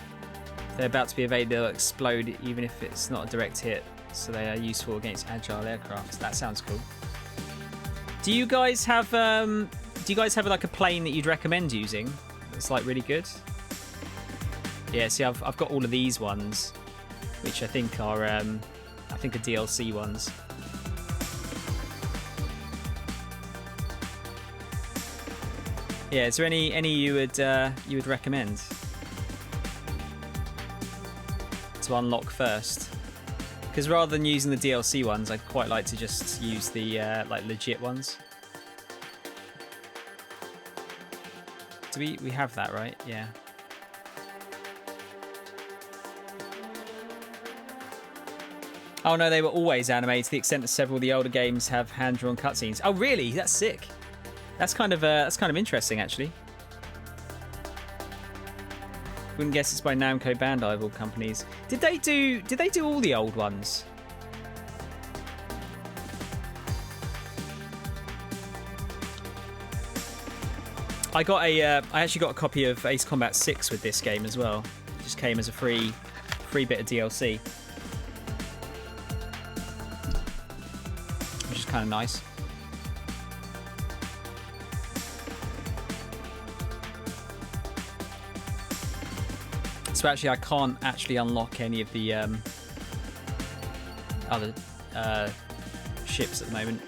If they're about to be evaded, they'll explode even if it's not a direct hit. So they are useful against agile aircraft. That sounds cool. Do you guys have like a plane that you'd recommend using that's like really good? Yeah, see, I've got all of these ones, which I think are DLC ones. Yeah, is there any you would recommend to unlock first? Because rather than using the DLC ones, I'd quite like to just use the like legit ones. Do we have that, right? Yeah. Oh no, they were always animated to the extent that several of the older games have hand-drawn cutscenes. Oh really? That's sick. That's kind of interesting actually. Wouldn't guess it's by Namco Bandai of all companies. Did they do all the old ones? I actually got a copy of Ace Combat 6 with this game as well. It just came as a free bit of DLC. Which is kind of nice. So actually, I can't actually unlock any of the other ships at the moment.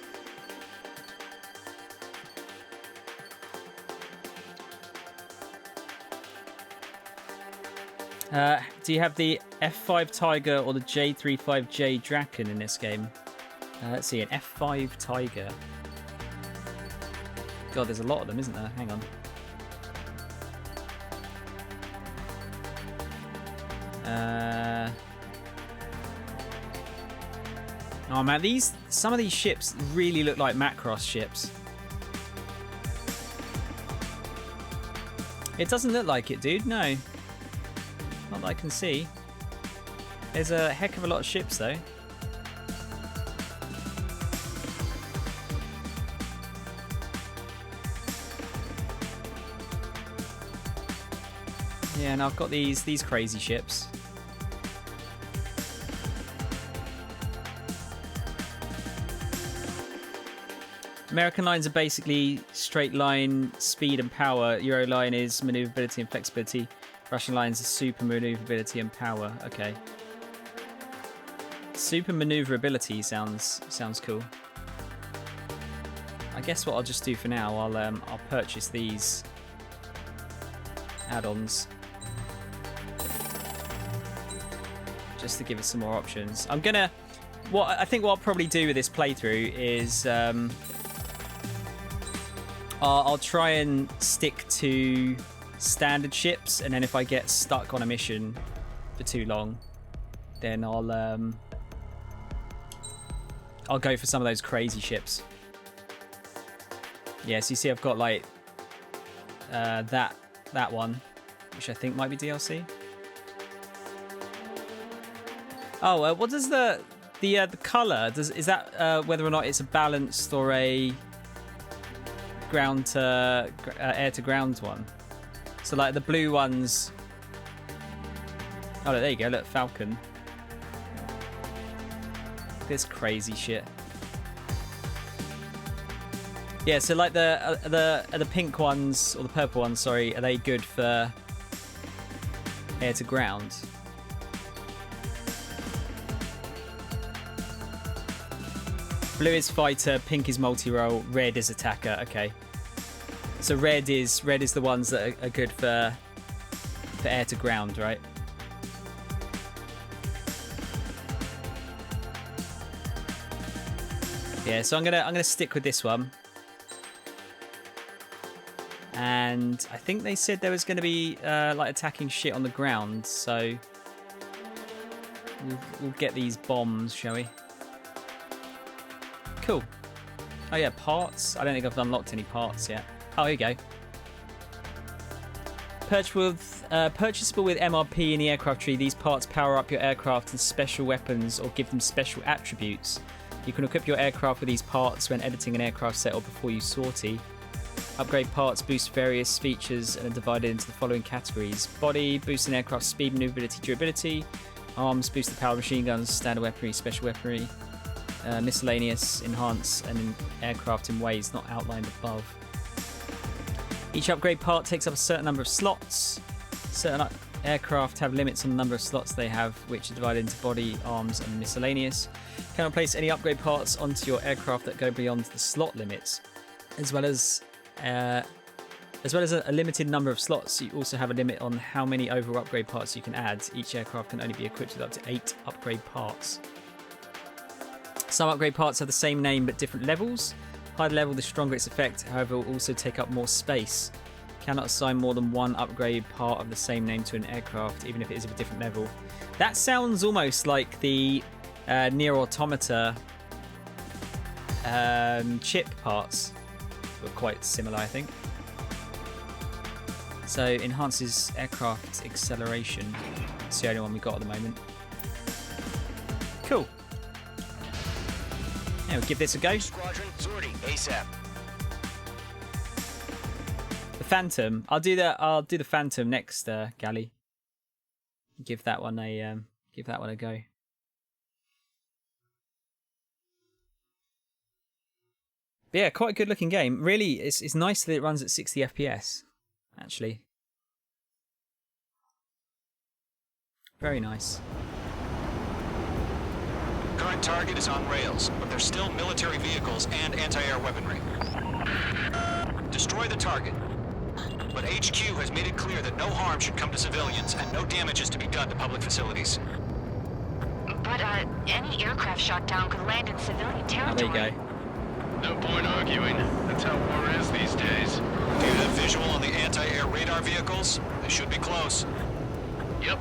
Do you have the F5 Tiger or the J35J Draken in this game? Let's see, an F5 Tiger. God, there's a lot of them, isn't there? Hang on. Oh man, some of these ships really look like Macross ships. It doesn't look like it, dude. No. Not that I can see. There's a heck of a lot of ships, though. Yeah, and I've got these crazy ships. American lines are basically straight line, speed and power. Euro line is maneuverability and flexibility. Russian lines are super maneuverability and power. Okay. Super maneuverability sounds cool. I guess what I'll just do for now, I'll purchase these add-ons just to give us some more options. I think what I'll probably do with this playthrough is I'll try and stick to standard ships, and then if I get stuck on a mission for too long, then I'll go for some of those crazy ships. Yeah, so you see I've got like that one, which I think might be DLC. Oh, what does the color is that whether or not it's a balanced or a ground to air to ground one? So like the blue ones. Oh, there you go. Look, Falcon. This crazy shit. Yeah, so like the pink ones or the purple ones, sorry, are they good for air to ground? Blue is fighter, pink is multi-role, red is attacker. Okay, so red is the ones that are good for air to ground, right? Yeah, so I'm gonna stick with this one. And I think they said there was going to be like attacking shit on the ground, so we'll get these bombs, shall we? Cool. Oh yeah, parts. I don't think I've unlocked any parts yet. Oh, here you go. Purchasable with MRP in the aircraft tree. These parts power up your aircraft and special weapons or give them special attributes. You can equip your aircraft with these parts when editing an aircraft set or before you sortie. Upgrade parts boost various features and are divided into the following categories. Body, boost an aircraft's speed, maneuverability, durability. Arms, boost the power of machine guns, standard weaponry, special weaponry. Miscellaneous, enhance an aircraft in ways not outlined above. Each upgrade part takes up a certain number of slots. Certain aircraft have limits on the number of slots they have, which are divided into body, arms, and miscellaneous. Cannot place any upgrade parts onto your aircraft that go beyond the slot limits, as well as a limited number of slots. You also have a limit on how many overall upgrade parts you can add. Each aircraft can only be equipped with up to 8 upgrade parts. Some upgrade parts have the same name but different levels. Higher the level, the stronger its effect, however, will also take up more space. Cannot assign more than one upgrade part of the same name to an aircraft, even if it is of a different level. That sounds almost like the Nier Automata chip parts. Were quite similar, I think. So enhances aircraft acceleration. It's the only one we got at the moment. Cool. Yeah, we'll give this a go. Squadron, sortie, ASAP. The Phantom. I'll do the Phantom next, Gally. Give that one a go. But yeah, quite a good looking game. Really, it's nice that it runs at 60 FPS. Actually, very nice. Current target is on rails, but there's still military vehicles and anti-air weaponry. Destroy the target. But HQ has made it clear that no harm should come to civilians and no damage is to be done to public facilities. But any aircraft shot down could land in civilian territory. Oh, there you go. No point arguing. That's how war is these days. Do you have visual on the anti-air radar vehicles? They should be close. Yep.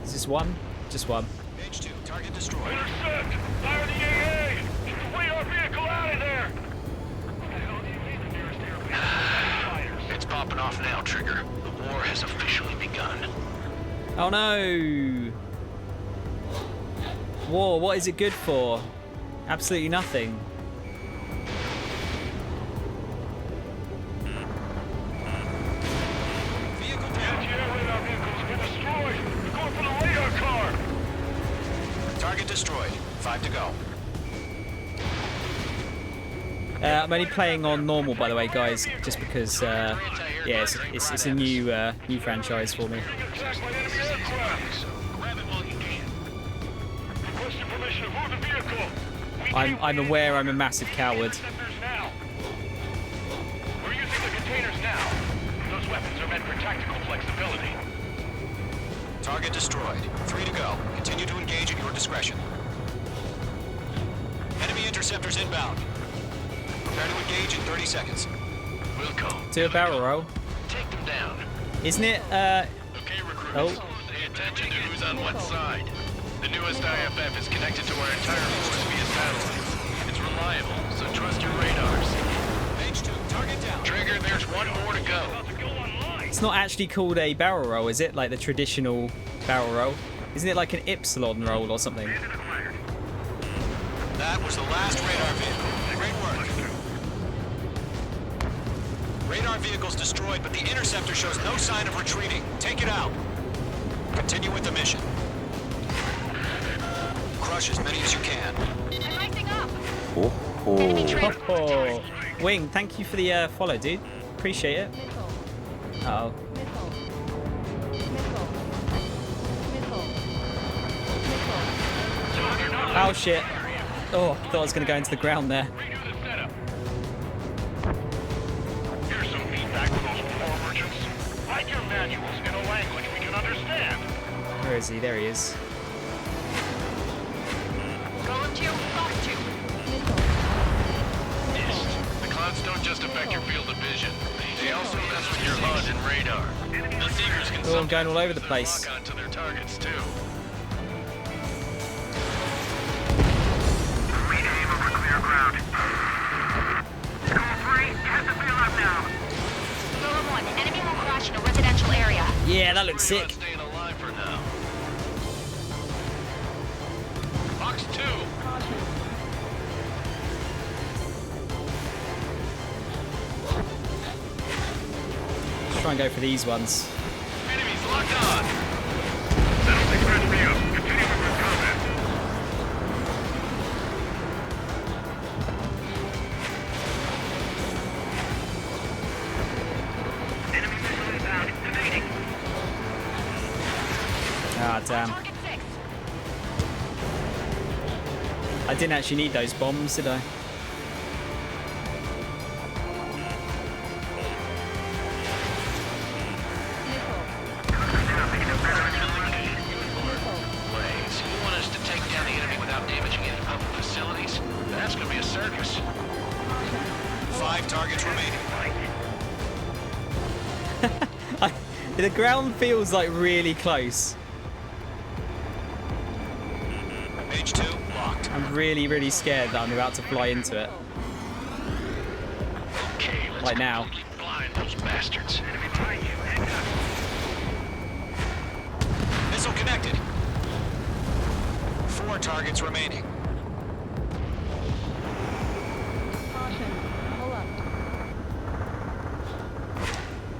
Is this one? Just one. Page 2, target destroyed. Intercept! Fire the AA! Get the radar vehicle out of there! What the hell do you mean the nearest airfield? It's popping off now, Trigger. The war has officially begun. Oh no! War, what is it good for? Absolutely nothing. Vehicle down. Anti-air radar vehicles have been destroyed! They're going for the radar car! Target destroyed. 5 to go. I'm only playing on normal, by the way, guys, just because Anti-air Yeah, it's a new franchise for me. I'm aware I'm a massive coward. We're using the containers now. Those weapons are meant for tactical flexibility. Target destroyed. 3 to go. Continue to engage at your discretion. Enemy interceptors inbound. Prepare to engage in 30 seconds. We'll go. Do a barrel roll. Take them down. Isn't it? Okay, recruits. Oh. Pay attention to who's on what side. The newest IFF is connected to our entire force via satellite. It's reliable, so trust your radars. Page 2, target down. Trigger, there's one more to go. It's not actually called a barrel roll, is it? Like the traditional barrel roll? Isn't it like an Ypsilon roll or something? That was the last radar vehicle. Great work. Radar vehicle's destroyed, but the interceptor shows no sign of retreating. Take it out. Continue with the mission. Crush as many as you can. I'm lighting up. Oh. Wing, thank you for the follow, dude. Appreciate it. Uh-oh. Oh shit. Oh, thought I was going to go into the ground there. Here's some feedback from those poor merchants. Write your manuals in a language we can understand. Where is he? There he is. Going to Fox 2. The clouds don't just affect your field of vision. They also mess with your HUD and radar. The Seekers can Oh, I'm going all over the place. lock onto their targets too. Rename over clear ground. School 3, hit the field up now. Golem 1, enemy will crash in a residential area. Yeah, that looks sick. Staying alive for now. Fox 2. Let's try and go for these ones. Enemies locked on. That'll take red for you. Continue with combat. Enemy missile inbound. Evading. Ah, damn. Target 6. I didn't actually need those bombs, did I? Blaze, you want us to take down the enemy without damaging any public facilities? That's gonna be a circus. 5 targets remaining. The ground feels like really close. Page 2, locked. I'm really, really scared that I'm about to fly into it. Okay, let's Like now. completely blind those bastards. Enemy behind you. Hang on. Missile connected. 4 targets remaining.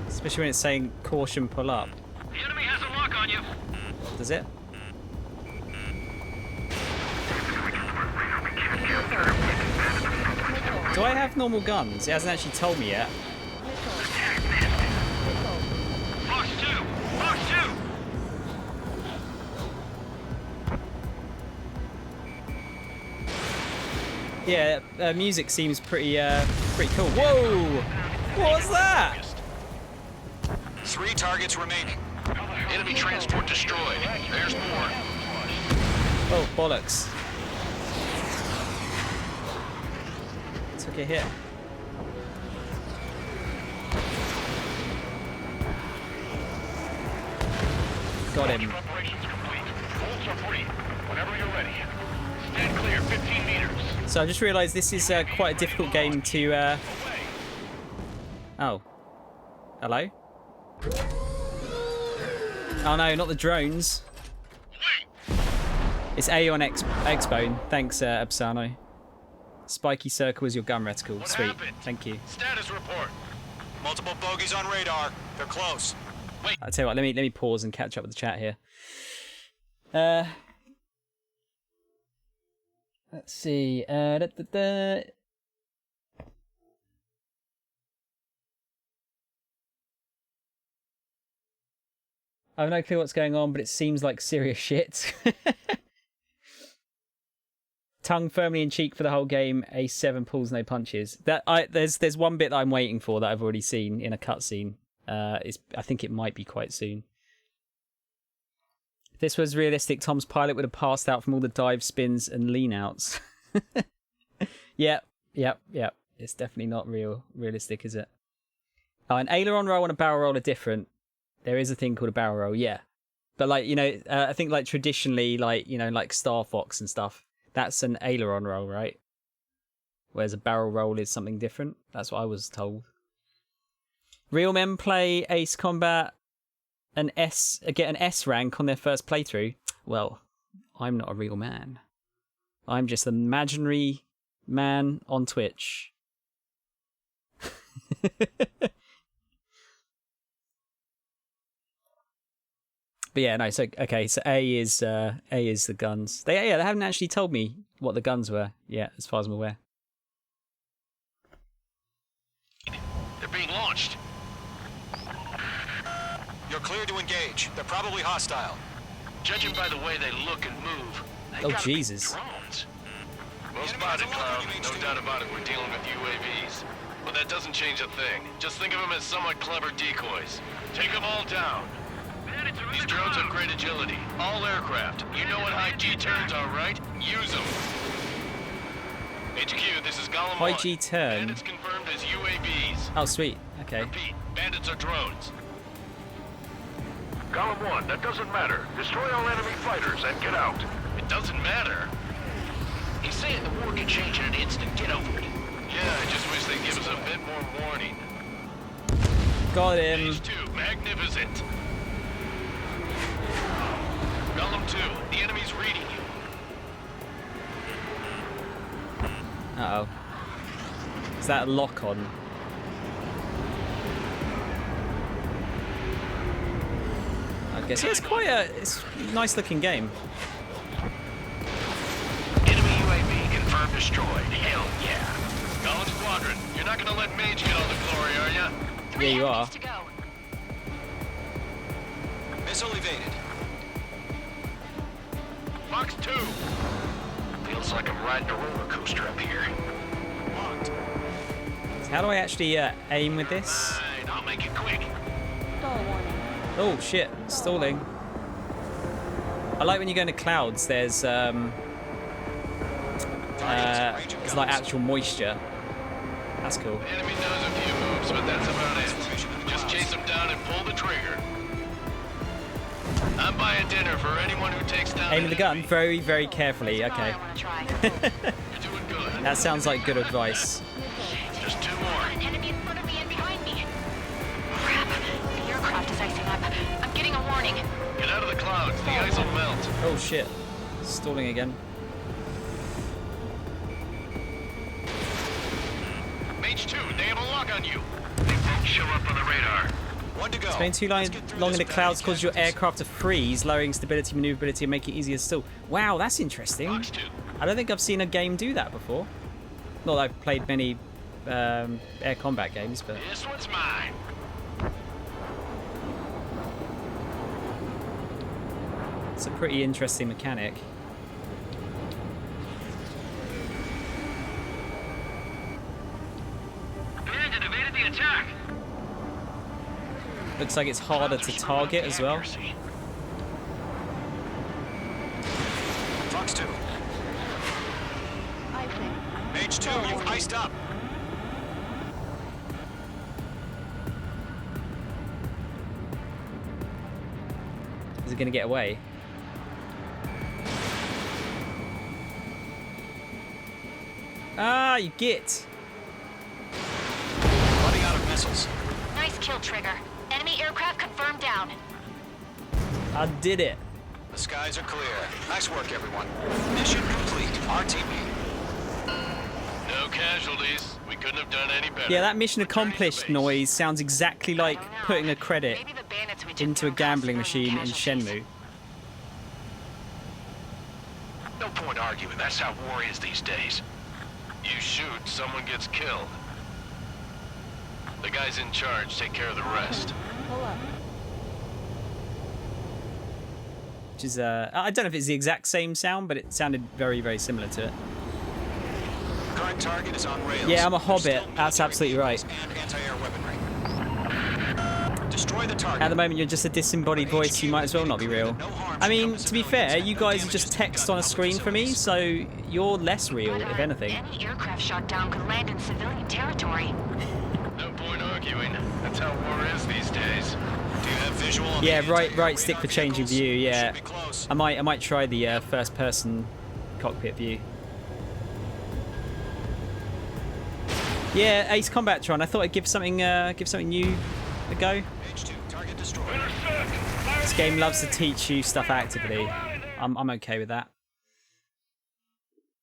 Especially when it's saying caution, pull up. The enemy has a lock on you. Does it? Do I have normal guns? It hasn't actually told me yet. Fox 2. Fox 2. Yeah, music seems pretty cool. Whoa! What was that? 3 targets remaining. Enemy transport destroyed. There's more. Oh, bollocks. Took a hit. Got him. Preparations complete. Bolts are free. Whenever you're ready. Stand clear 15 meters. So I just realised this is quite a difficult game to... Oh. Hello? Oh no, not the drones. It's Aeon X-Bone. Thanks, Absano. Spiky circle is your gun reticle. Sweet. Thank you. Status report. Multiple bogeys on radar. They're close. I'll tell you what, let me pause and catch up with the chat here. Let's see. I have no clue what's going on, but it seems like serious shit. Tongue firmly in cheek for the whole game. A7 pulls no punches. There's one bit that I'm waiting for that I've already seen in a cutscene. I think it might be quite soon. If this was realistic, Tom's pilot would have passed out from all the dive spins and lean outs. Yep. It's definitely not realistic, is it? Oh, an aileron roll and a barrel roll are different. There is a thing called a barrel roll, yeah. But like, you know, I think like traditionally, like, you know, like Star Fox and stuff, that's an aileron roll, right? Whereas a barrel roll is something different. That's what I was told. Real men play Ace Combat get an S rank on their first playthrough. Well, I'm not a real man. I'm just an imaginary man on Twitch. But yeah, no. So okay, so A is the guns. They haven't actually told me what the guns were yet, as far as I'm aware. They're being launched. You're cleared to engage. They're probably hostile. Judging by the way they look and move, they Oh gotta be Jesus! drones. Well spotted, Cloud. No doubt about it. We're dealing with UAVs, but that doesn't change a thing. Just think of them as somewhat clever decoys. Take them all down. These drones have great agility. All aircraft. You know what high G turns are, right? Use them. HQ, this is Gollum 1. High G turn. Bandits confirmed as UAVs. Oh sweet. Okay. Repeat, bandits are drones. Gollum 1, that doesn't matter. Destroy all enemy fighters and get out. It doesn't matter. He's saying the war can change in an instant. Get over it. Yeah, I just wish they'd give us a bit more warning. Got him. Phase 2, magnificent. Gollum 2, the enemy's reading you. Uh oh. Is that a lock on? I guess it's quite a nice looking game. Enemy UAV confirmed destroyed. Hell yeah. Gollum Squadron, you're not gonna let Mage get all the glory, are ya? Yeah, you are. Missile evaded. Fox 2. Feels like I'm riding a roller coaster up here. So how do I actually aim with this? Right, I'll make it quick. Oh shit, stalling. I like when you go into clouds, there's like actual moisture. That's cool. The enemy knows a few moves, but that's about it. Just chase them down and pull the trigger. I'm buying dinner for anyone who takes down. Aiming the gun very, very carefully. Okay. You're doing good. That sounds like good advice. Just 2 more. Enemy in front of me and behind me. Crap. The aircraft is icing up. I'm getting a warning. Get out of the clouds. The ice will melt. Oh shit. Stalling again. Mage 2, they have a lock on you. They won't show up on the radar. One to go. Staying too long in the clouds causes your aircraft to freeze, lowering stability, maneuverability, and make it easier to still. Wow, that's interesting. I don't think I've seen a game do that before. Not that I've played many air combat games, but This one's mine. it's a pretty interesting mechanic. Bandit evaded the attack. Looks like it's harder to target as well. Fox 2. Mage 2, you've iced up. Is it going to get away? Ah, you get. Running out of missiles. Nice kill, Trigger. Enemy aircraft confirmed down. I did it. The skies are clear. Nice work, everyone. Mission complete. RTB. No casualties. We couldn't have done any better. Yeah, that mission accomplished noise sounds exactly like putting a credit into a gambling machine in Shenmue. No point arguing. That's how war is these days. You shoot, someone gets killed. The guys in charge take care of the rest. which is I don't know if it's the exact same sound, but it sounded very, very similar to it. Current target is on rails. Yeah, I'm a hobbit. That's absolutely right. And anti-air weaponry. Destroy the target. At the moment, you're just a disembodied voice. You might as well not be real. I mean, to be fair, you guys are just text on a screen for me, so you're less real, if anything. Any aircraft shot down could land in civilian territory. No point arguing. That's how war is these days. Do you have visual on Yeah, the right stick for changing view, yeah. Should be close. I might try the first person cockpit view. Yeah, Ace Combatron. I thought I'd give something new a go. H2, target destroyed. This game loves to teach you stuff actively. I'm okay with that.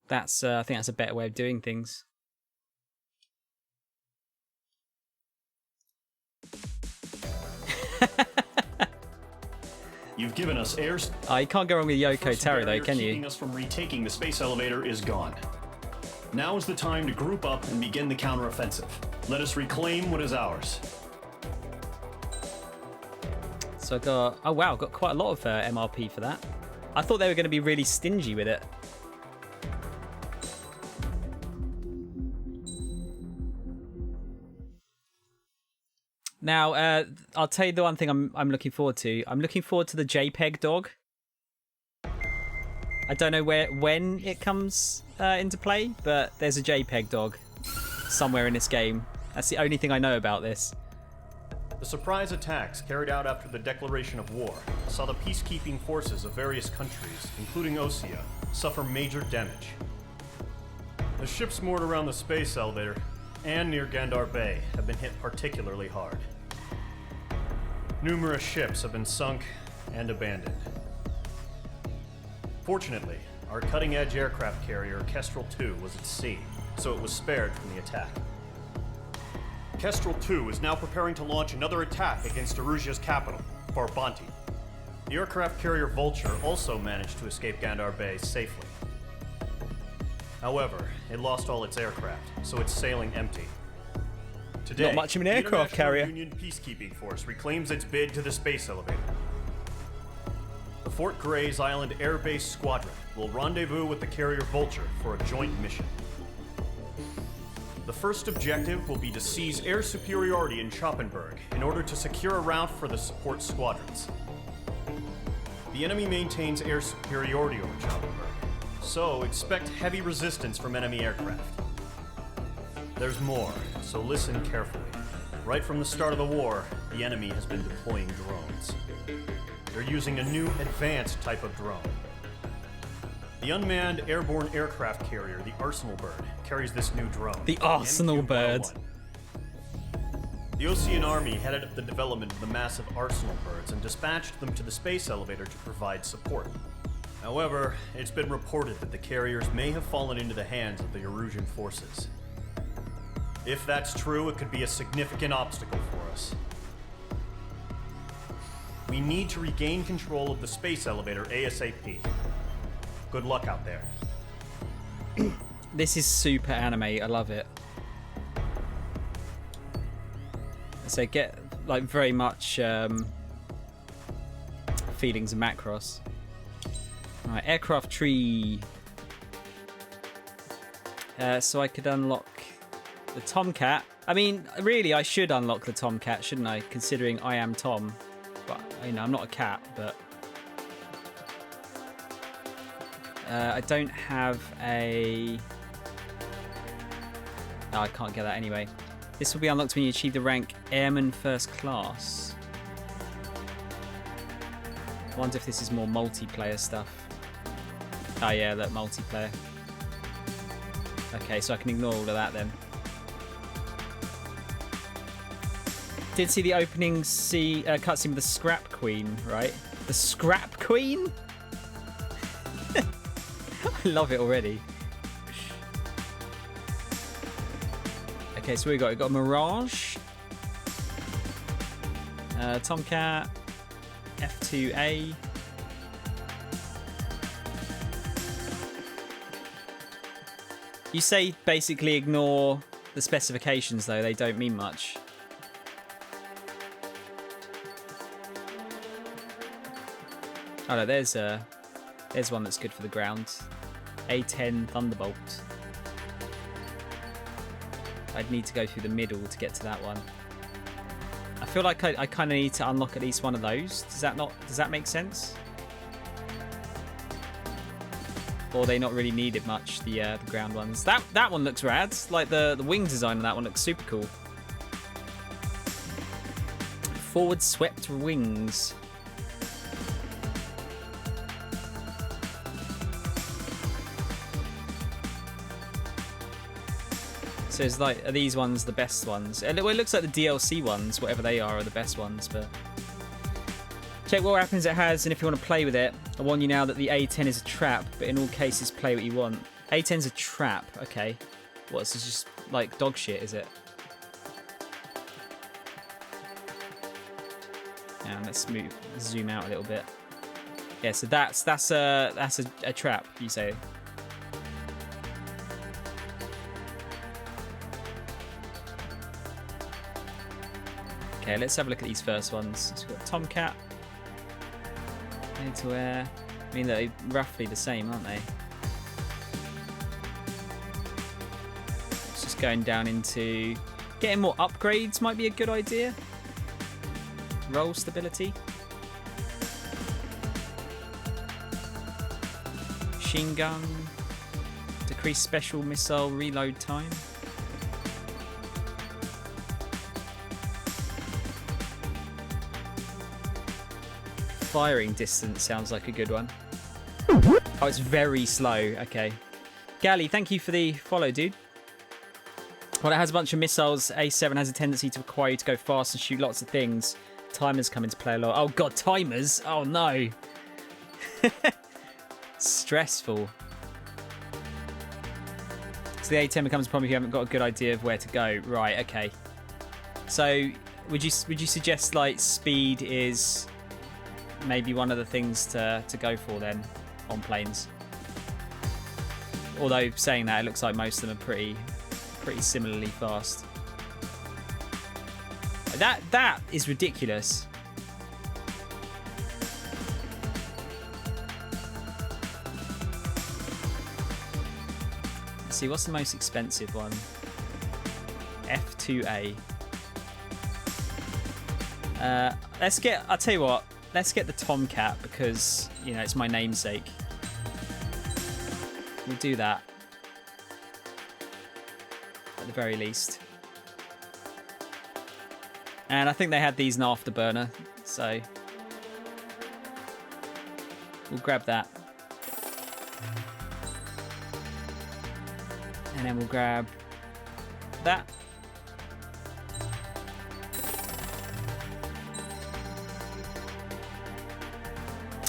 That's I think that's a better way of doing things. You've given us air. You can't go wrong with Yoko First Taro though, barrier can keeping you? us from retaking the space elevator is gone. Now is the time to group up and begin the counteroffensive. Let us reclaim what is ours. So I got, oh wow, got quite a lot of MRP for that. I thought they were going to be really stingy with it. Now, I'll tell you the one thing I'm looking forward to. I'm looking forward to the JPEG dog. I don't know when it comes into play, but there's a JPEG dog somewhere in this game. That's the only thing I know about this. The surprise attacks carried out after the declaration of war saw the peacekeeping forces of various countries, including Osea, suffer major damage. The ships moored around the space elevator and near Gandar Bay have been hit particularly hard. Numerous ships have been sunk and abandoned. Fortunately, our cutting-edge aircraft carrier Kestrel 2 was at sea, so it was spared from the attack. Kestrel 2 is now preparing to launch another attack against Erusia's capital, Farbanti. The aircraft carrier Vulture also managed to escape Gandar Bay safely. However, it lost all its aircraft, so it's sailing empty. Today, Not much of an aircraft the carrier. International Union Peacekeeping Force reclaims its bid to the space elevator. The Fort Gray's Island Air Base Squadron will rendezvous with the carrier Vulture for a joint mission. The first objective will be to seize air superiority in Schoppenberg in order to secure a route for the support squadrons. The enemy maintains air superiority over Schoppenberg, so expect heavy resistance from enemy aircraft. There's more, so listen carefully. Right from the start of the war, the enemy has been deploying drones. They're using a new advanced type of drone. The unmanned airborne aircraft carrier, the Arsenal Bird, carries this new drone. The Arsenal Bird. The Osean Army headed up the development of the massive Arsenal Birds and dispatched them to the space elevator to provide support. However, it's been reported that the carriers may have fallen into the hands of the Erusian forces. If that's true, it could be a significant obstacle for us. We need to regain control of the space elevator ASAP. Good luck out there. This is super anime. I love it. So get like very much feelings of Macross. All right, aircraft tree. So I could unlock the Tomcat. I mean, really, I should unlock the Tomcat, shouldn't I? Considering I am Tom. But you know, I'm not a cat, but. I don't have a... Oh, I can't get that anyway. This will be unlocked when you achieve the rank Airman First Class. I wonder if this is more multiplayer stuff. Oh yeah, that multiplayer. Okay, so I can ignore all of that then. Did see the opening cutscene with the Scrap Queen, right? The Scrap Queen? I love it already. Okay, so we got a Mirage, Tomcat, F2A. You say basically ignore the specifications though, they don't mean much. Oh no, there's one that's good for the ground. A10 Thunderbolt. I'd need to go through the middle to get to that one. I feel like I kind of need to unlock at least one of those. Does that make sense? Or they not really needed much, the ground ones. That one looks rad. Like the wing design on that one looks super cool. Forward swept wings. So it's like, are these ones the best ones? It looks like the DLC ones, whatever they are the best ones, but... Check what weapons it has, and if you want to play with it, I warn you now that the A10 is a trap, but in all cases, play what you want. A10's a trap, okay. What, this is just like dog shit, is it? And let's zoom out a little bit. Yeah, so that's a trap, you say. Okay, let's have a look at these first ones. So we've got Tomcat. Made to air. I mean, they're roughly the same, aren't they? It's just going down into... Getting more upgrades might be a good idea. Roll stability. Machine gun. Decrease special missile reload time. Firing distance sounds like a good one. Oh, it's very slow. Okay. Gally, thank you for the follow, dude. Well, it has a bunch of missiles. A7 has a tendency to require you to go fast and shoot lots of things. Timers come into play a lot. Oh, God, timers? Oh, no. Stressful. So the A10 becomes a problem if you haven't got a good idea of where to go. Right, okay. So would you suggest, like, speed is... maybe one of the things to go for then on planes. Although saying that, it looks like most of them are pretty similarly fast. That is ridiculous. Let's see, what's the most expensive one? F2A. I'll tell you what. Let's get the Tomcat because, you know, it's my namesake. We'll do that. At the very least. And I think they had these in Afterburner, so... we'll grab that. And then we'll grab that.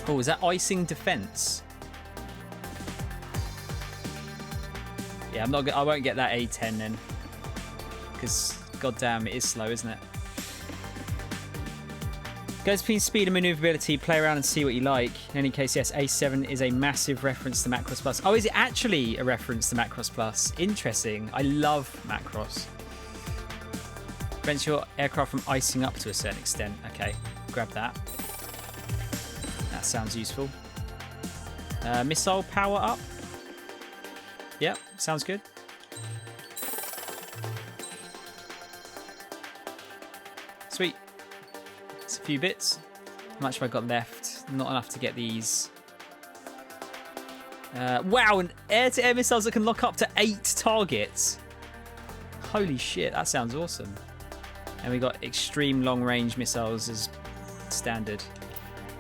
Oh, is that icing defense? Yeah, I won't get that A10 then, because goddamn, it is slow, isn't it? Goes between speed and maneuverability. Play around and see what you like. In any case, yes, A7 is a massive reference to Macross Plus. Oh, is it actually a reference to Macross Plus? Interesting. I love Macross. Prevents your aircraft from icing up to a certain extent. Okay, grab that. That sounds useful. Missile power up. Yep, sounds good. Sweet. It's a few bits. How much have I got left? Not enough to get these. Wow, and air-to-air missiles that can lock up to 8 targets. Holy shit, that sounds awesome. And we got extreme long-range missiles as standard.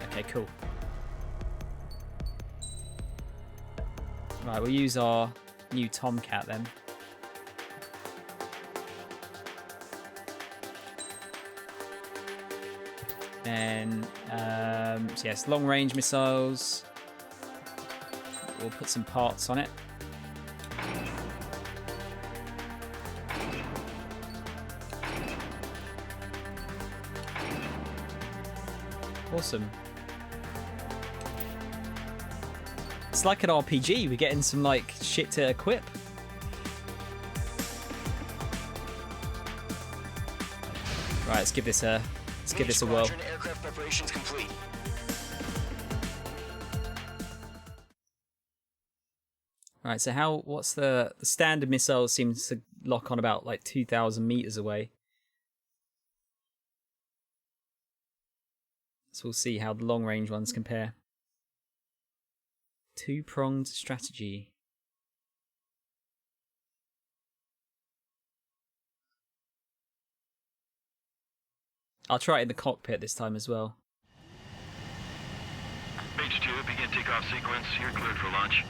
Okay, cool. Right, we'll use our new Tomcat then. And so yes, long-range missiles. We'll put some parts on it. Awesome. It's like an RPG. We're getting some like shit to equip. Right, let's give this a whirl. Aircraft preparations complete. Right, so what's the standard missile seems to lock on about like 2,000 meters away. So we'll see how the long range ones compare. Two-pronged strategy. I'll try it in the cockpit this time as well. H2, begin takeoff sequence. You're cleared for launch.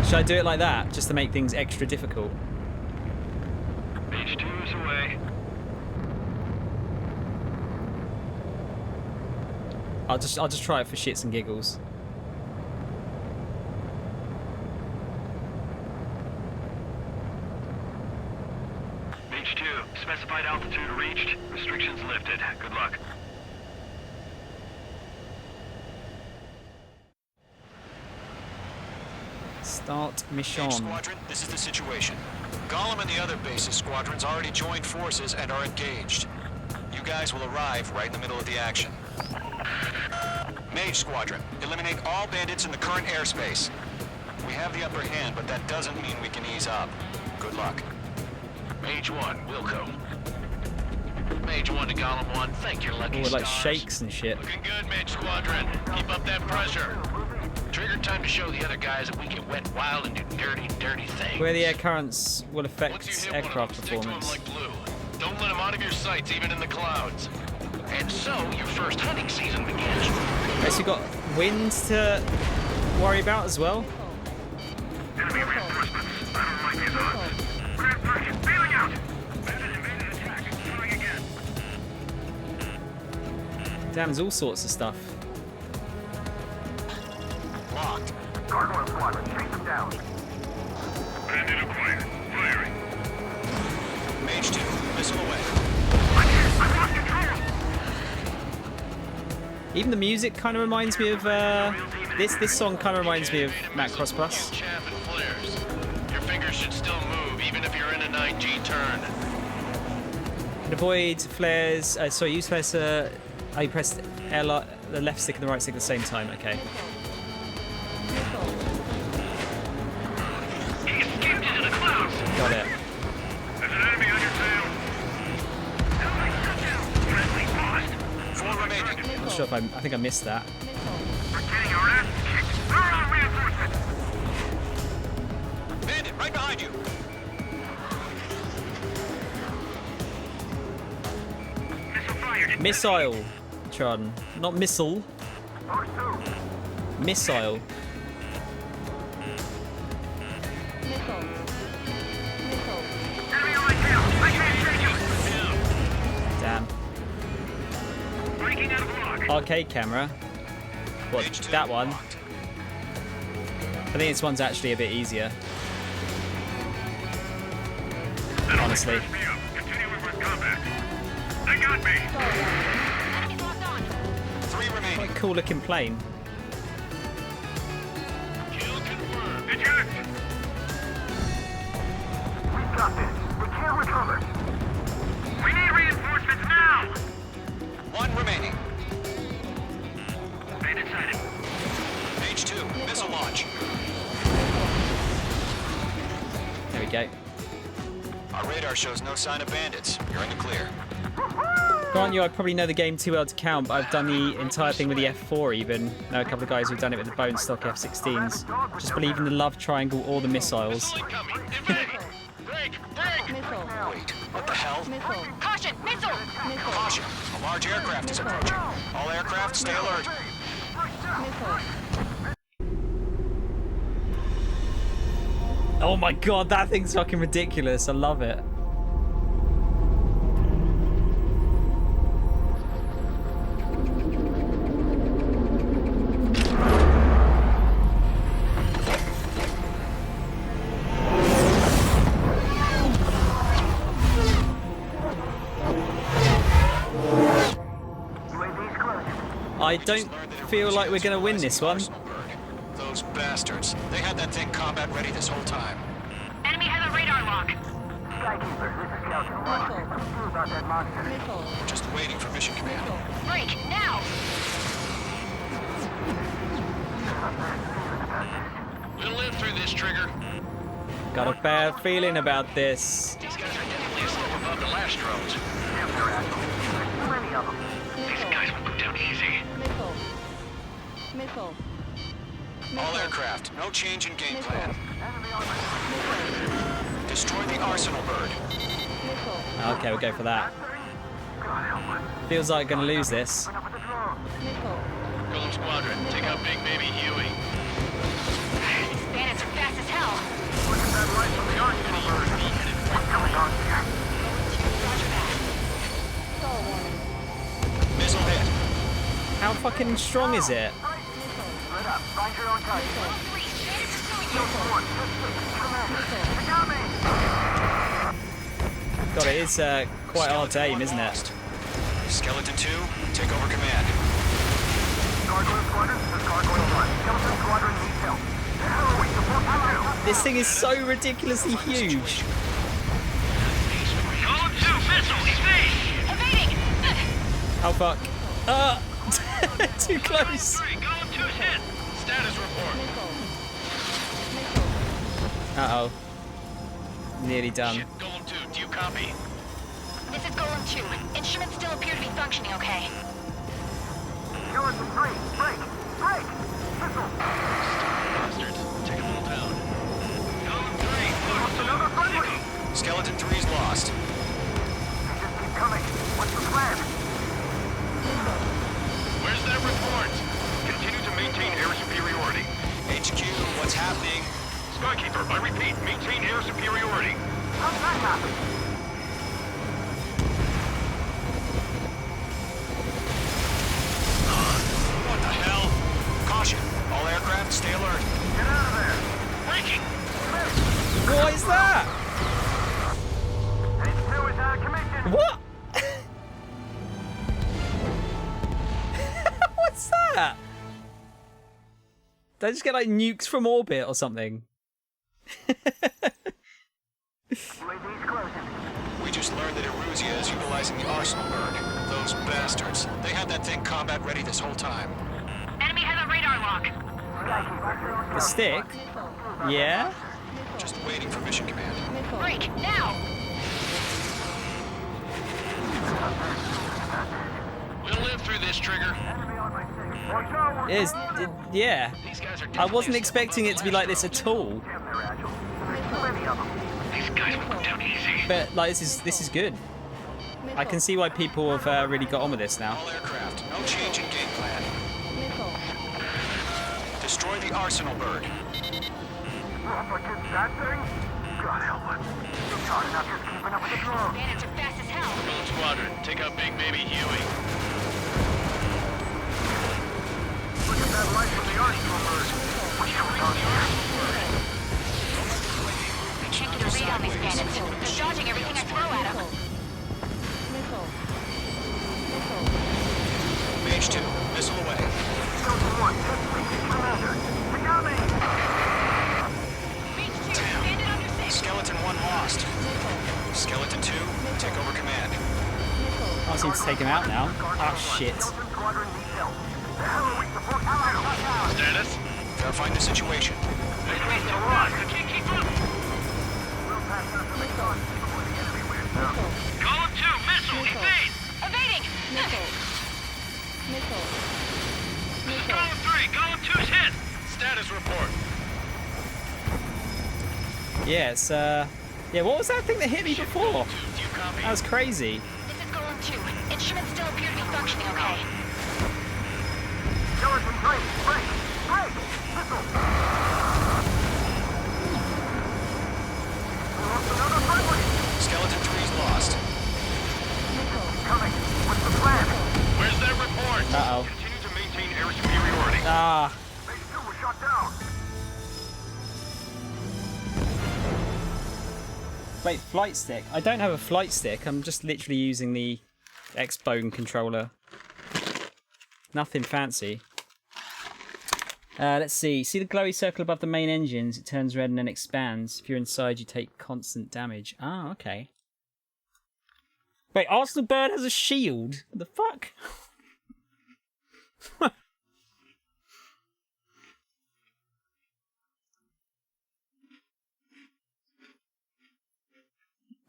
Should I do it like that, just to make things extra difficult? H2 is away. I'll just try it for shits and giggles. H2, specified altitude reached. Restrictions lifted. Good luck. Start mission. Squadron, this is the situation. Gollum and the other bases squadrons already joined forces and are engaged. You guys will arrive right in the middle of the action. Mage Squadron, eliminate all bandits in the current airspace. We have the upper hand, but that doesn't mean we can ease up. Good luck. Mage 1, Wilco. Mage 1 to Gollum 1, thank your lucky Oh, it like stars. shakes and shit. Looking good, Mage Squadron. Keep up that pressure. Trigger time to show the other guys that we get wet wild and do dirty, dirty things. Where the air currents will affect Once you hit aircraft one of them, stick to 'em performance. like glue. Don't let them out of your sights, even in the clouds. And so, your first hunting season begins. Okay, so you've got winds to worry about as well. Enemy reinforcements. I don't like these odds. Grand Persian, bailing out! Bandit invaded attack. Trying again. Damn, there's all sorts of stuff. Locked. Gargoyle Squadron, chase them down. Bandit acquired. Firing. Mage 2, missile away. I lost control! Even the music kind of reminds me of this song kind of reminds me of Macross Plus. Chaff and flares. Your fingers should still move, even if you're in a 9G turn. And avoid flares. Sorry, use flares. You press L, the left stick and the right stick at the same time. Okay. He escaped into the clouds! Got it. There's an enemy on your tail. Enemy shut down. Friendly paused. 4 remaining. Not sure if I think I missed that. We're getting our ass kicked. Throw on reinforcements. Bandit, right behind you. Missile fired. Missile, Tron, not missile. Pursue. Missile. Enemy on my tail. I can't take you. Damn. Breaking out of lock. Arcade camera. What? Mage 2, That one. locked. I think this one's actually a bit easier. Honestly. Continuing with combat. They got me. Enemies locked on. 3 remaining. Quite cool looking plane. Kill confirmed. Eject. We got this. We can't recover. We need reinforcements now. 1 remaining. Bandit sighted. Mage 2, missile launch. There we go. Our radar shows no sign of bandits. You're in the clear. Grant you, I probably know the game too well to count, but I've done the entire thing with the F4 even. Know a couple of guys who've done it with the bone stock F16s. Just believe in the love triangle or the missiles. Incoming. Evade. Break. Break. Wait, what the hell? Caution! Missile! Caution, a large aircraft is approaching. All aircraft, stay alert. Oh my god, that thing's fucking ridiculous. I love it. I don't feel like we're going to win this one. Those bastards. They had that thing combat ready this whole time. Enemy has a radar lock. Just waiting for mission command. Break, now! We'll live through this, Trigger. Got a bad feeling about this. These guys are definitely a step above the last drones. These guys will go down easy. All aircraft, no change in game plan. Destroy the arsenal bird. Okay, we'll go for that. Feels like gonna lose this. Golem Squadron, take out Big Baby Huey. These bandits are fast as hell. Missile hit. How fucking strong is it? God, it is quite hard to aim, isn't it? Skeleton 2, take over command. This thing is so ridiculously huge. Oh fuck. Too close. Status report. Uh-oh. Nearly done. Shit, Golem 2, do you copy? This is Golem 2. Instruments still appear to be functioning okay. Bastards, take them all down. Golem 3, Skeleton 3's lost. where's that report? Continue to maintain air superiority. HQ, what's happening? Skykeeper, I repeat, maintain air superiority. What the hell? Caution, all aircraft stay alert. Get out of there! Breaking! What is that? H2 is out of commission! What? What's that? Did I just get like nukes from orbit or something? We just learned that Eruzia is utilizing the arsenal bird. Those bastards. They had that thing combat ready this whole time. Enemy has a radar lock. The stick? Yeah? Just waiting for mission command. Break, now! We'll live through this, Trigger. Yeah. These guys are I wasn't expecting it to be like this at all. These guys will go down easy. But like this is good. I can see why people have really got on with this now. All aircraft, no change in game plan. Destroy the arsenal bird. Bandits are fast as hell. Golem Squadron, take out Big Baby Huey. Look at that light from the arsenal bird. Can't get a read on these bandits. They're dodging everything I throw at them. Mage 2, missile away. Skeleton 1 lost. Skeleton 2, take over command. I seem to take him out now. Oh shit. Status? Verifying the situation. Golem 2, missile, evade! Evading! Golem 3, Golem 2's hit! Status report. Yeah, it's yeah, what was that thing that hit me before? Do you copy? That was crazy. This is Golem 2. Instruments still appear to be functioning okay. Skeleton 3, break! Break! Missile! Skeleton 3's lost. Coming! What's the plan? Where's that report? Uh-oh. Continue to maintain air superiority. Ah. Base 2 was shot down. Wait, flight stick? I don't have a flight stick. I'm just literally using the X-Bone controller. Nothing fancy. Let's see. See the glowy circle above the main engines? It turns red and then expands. If you're inside, you take constant damage. Ah, okay. Wait, Arsenal Bird has a shield? What the fuck?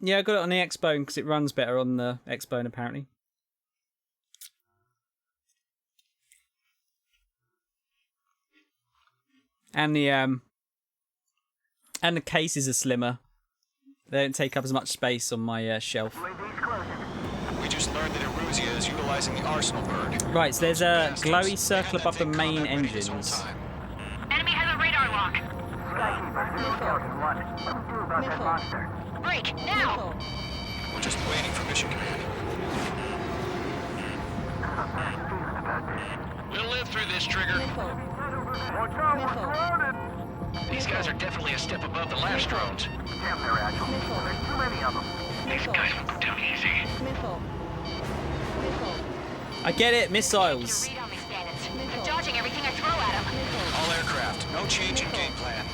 Yeah, I got it on the X-Bone because it runs better on the X-Bone apparently. And the cases are slimmer. They don't take up as much space on my shelf. We just learned that Erusia is utilizing the Arsenal Bird. Right, so there's a glowy circle above the main engines. Enemy has a radar lock. Break, now! We're just waiting for mission command. We'll live through this, Trigger. These guys are definitely a step above the last drones. Damn, they're agile. There's too many of them. These guys will go down easy. I get it, missiles. They're dodging everything I throw at them. All aircraft, no change in game plan.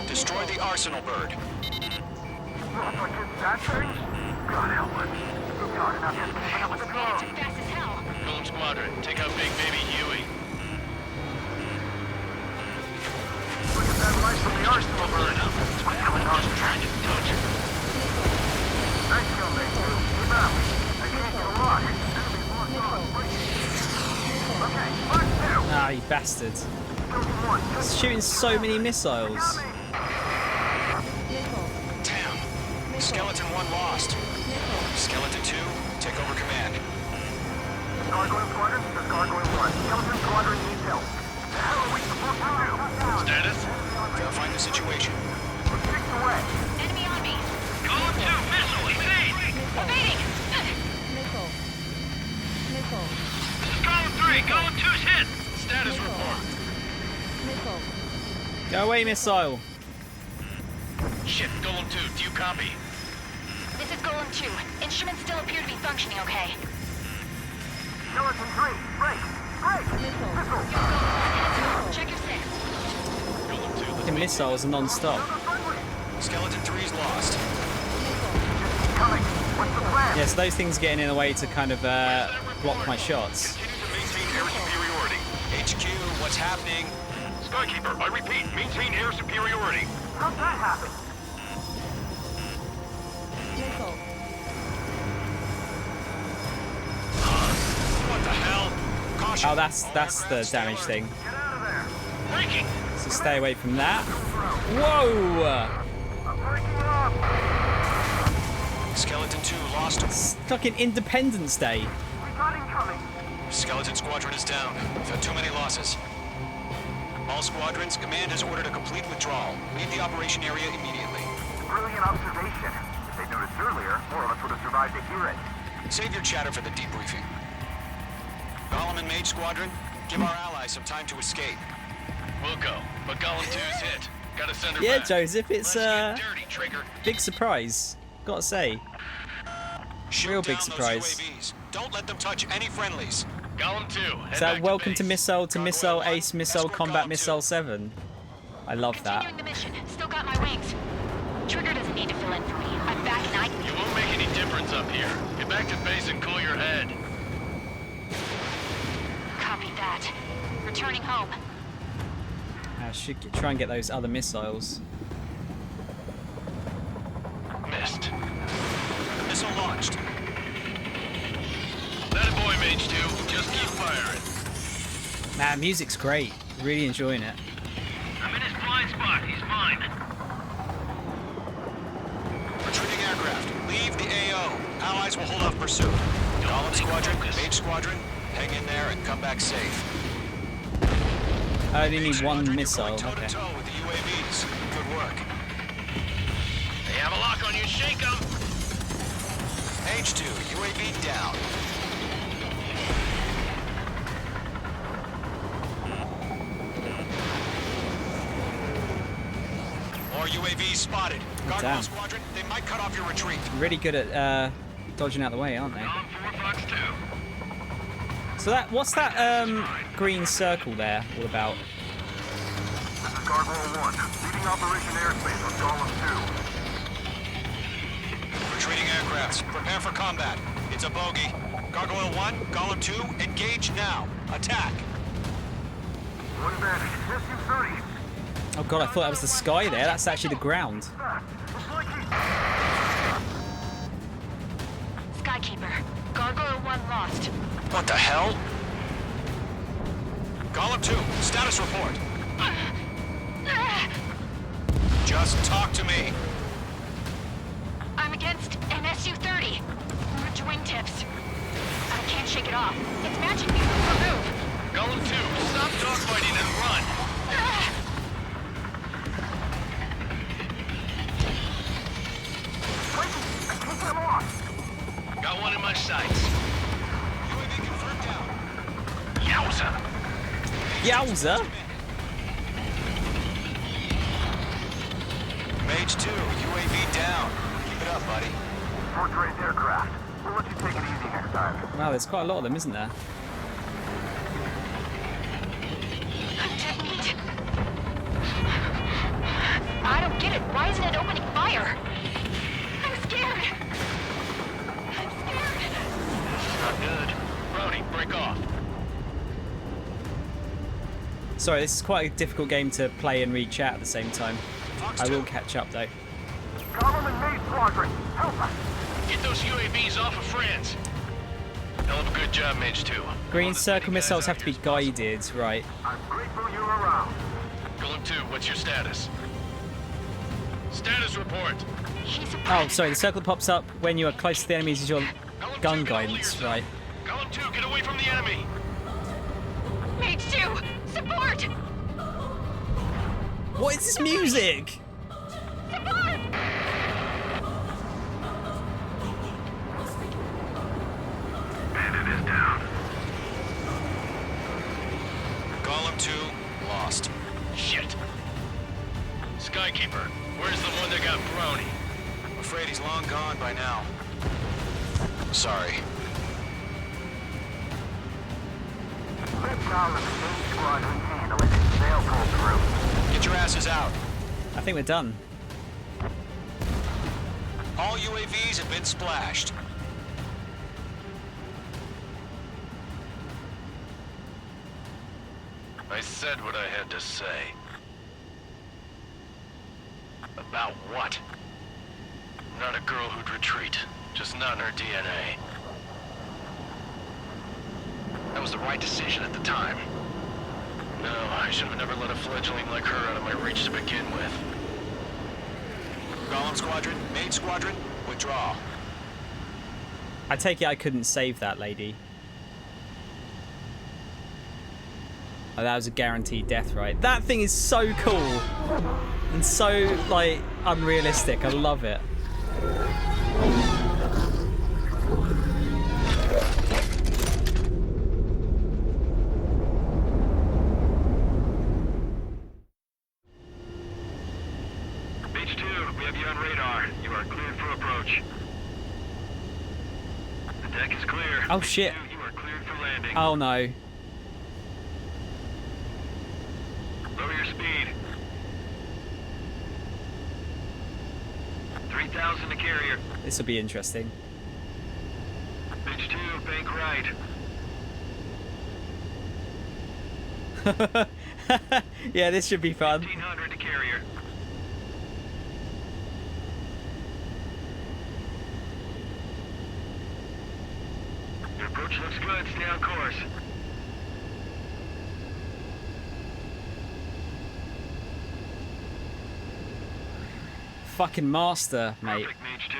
Destroy the Arsenal Bird. That thing? God help us. We're not enough to keep up with the drone. Too fast as hell. Golem Squadron, take out Big Baby Huey. Look at that light from the Arsenal Bird. What's going on? Trying to dodge it. Nice kill, mate. Keep up. I can't get a lock. Enemy's locked on. Okay, mark two. Ah, you bastard. It's shooting so many missiles. Damn. Skeleton 1 lost. Skeleton 2, take over command. Gargoyle Squadron, this is Gargoyle 1. Skeleton Squadron needs help. The hell are we supposed to do? Status? Verifying the situation. We're kicked away. Enemy on me. Golem 2, missile, evade! Evading! This is Golem 3, Golem 2's hit! Status report. Go away, missile. Shit, Golem 2, do you copy? This is Golem 2. Instruments still appear to be functioning okay. Skeleton 3, break! Break! Missile! Check your six. The missiles are non-stop. Skeleton 3's lost. Coming! What's the plan? Yes, those things getting in the way to kind of block my shots. Continue to maintain air superiority. HQ, what's happening? Skykeeper, I repeat, maintain air superiority. How'd that happen? What the hell? Caution. Oh, that's the damage thing. Get out of there! Breaking! So stay away from that. Whoa! I'm breaking up! Skeleton 2 lost. It's fucking Independence Day. We got incoming! Skeleton Squadron is down. We've had too many losses. All squadrons, command has ordered a complete withdrawal. Leave the operation area immediately. Brilliant observation. If they'd noticed earlier, more of us would have survived to hear it. Save your chatter for the debriefing. Golem and Mage Squadron, give our allies some time to escape. We'll go, but Golem 2's hit. Gotta send her Yeah, back. Joseph, it's Let's get dirty, Trigger. big surprise. Gotta say. Shoot Real down big those surprise. UAVs. Don't let them touch any friendlies. Golem 2, head Is that back welcome base. to Missile to Missile Gargoyle Ace 1, Missile escort Combat Golem Missile 2. 7? I love that. Continuing the mission. Still got my wings. Trigger doesn't need to fill in for me. I'm back and I... You won't make any difference up here. Get back to base and cool your head. Copy that. Returning home. I should try and get those other missiles. Missed. Missile launched. That a boy, Mage 2. Just keep firing. Man, music's great. Really enjoying it. I'm in his blind spot. He's mine. Retreating aircraft. Leave the AO. Allies will hold off pursuit. Golem Squadron, Mage Squadron, hang in there and come back safe. I only need one Squadron, missile. You're going Okay. toe-to-toe with the UAVs. Good work. They have a lock on you. Shake them. H2, UAV down. More UAVs spotted. Gargoyle damn. Squadron, they might cut off your retreat. Really good at dodging out the way, aren't they? Golem 4, Fox 2. So what's that green circle there all about? This is Gargoyle 1, leading Operation Airspace on Golem 2. Retreating aircrafts. Prepare for combat. It's a bogey. Gargoyle 1, Golem 2, engage now. Attack. One bandit, SU-30. Oh god, I thought that was the sky there. That's actually the ground. Skykeeper, Gargoyle 1 lost. What the hell? Golem 2, status report. Just talk to me. I'm against an SU-30. Merge wingtips. I can't shake it off. It's matching me with the move. Golem 2, stop dogfighting and run! Got one in my sights. UAV confirmed down. Yowza! Yowza! Mage 2, UAV down. Keep it up, buddy. Fourth-rate aircraft. We'll let you take it easy next time. Wow, there's quite a lot of them, isn't there? I don't get it. Why isn't it opening fire? I'm scared. I'm scared. Not good. Brody, break off. Sorry, this is quite a difficult game to play and read chat at the same time. Fox I 2. will catch up though. Golem and Maid Squadron, help us! Get those UAVs off of friends. Hell of a good job, Mage 2. Green circle missiles have to be guided, right? I'm grateful you're around. Golem 2, what's your status? Status report. Oh, sorry, the circle pops up when you are close to the enemies as your gun guidance, right? Golem 2, get away from the enemy. Mage 2, support! What is this music? Support! Bandit is down. Golem 2, lost. Shit. Skykeeper, where's the one that got brownie? I'm afraid he's long gone by now. Sorry. Let Golem and Maid Squadron handle it. They'll pull through. Get your asses out. I think we're done. All UAVs have been splashed. I said what I had to say. About what? Not a girl who'd retreat. Just not in her DNA. That was the right decision at the time. No, I should have never let a fledgling like her out of my reach to begin with. Golem Squadron, Maid Squadron, withdraw. I take it I couldn't save that lady. Oh, that was a guaranteed death, right? That thing is so cool and so like unrealistic. I love it. Beach 2, we have you on radar. You are cleared for approach. The deck is clear. Oh shit. You are cleared for landing. Oh no. Lower your speed. 3,000 to carrier. This will be interesting. Beach 2, bank right. Yeah, this should be fun. 1,500 to carrier. Your approach looks good. Stay on course. Fucking master, mate. Perfect, Mage 2.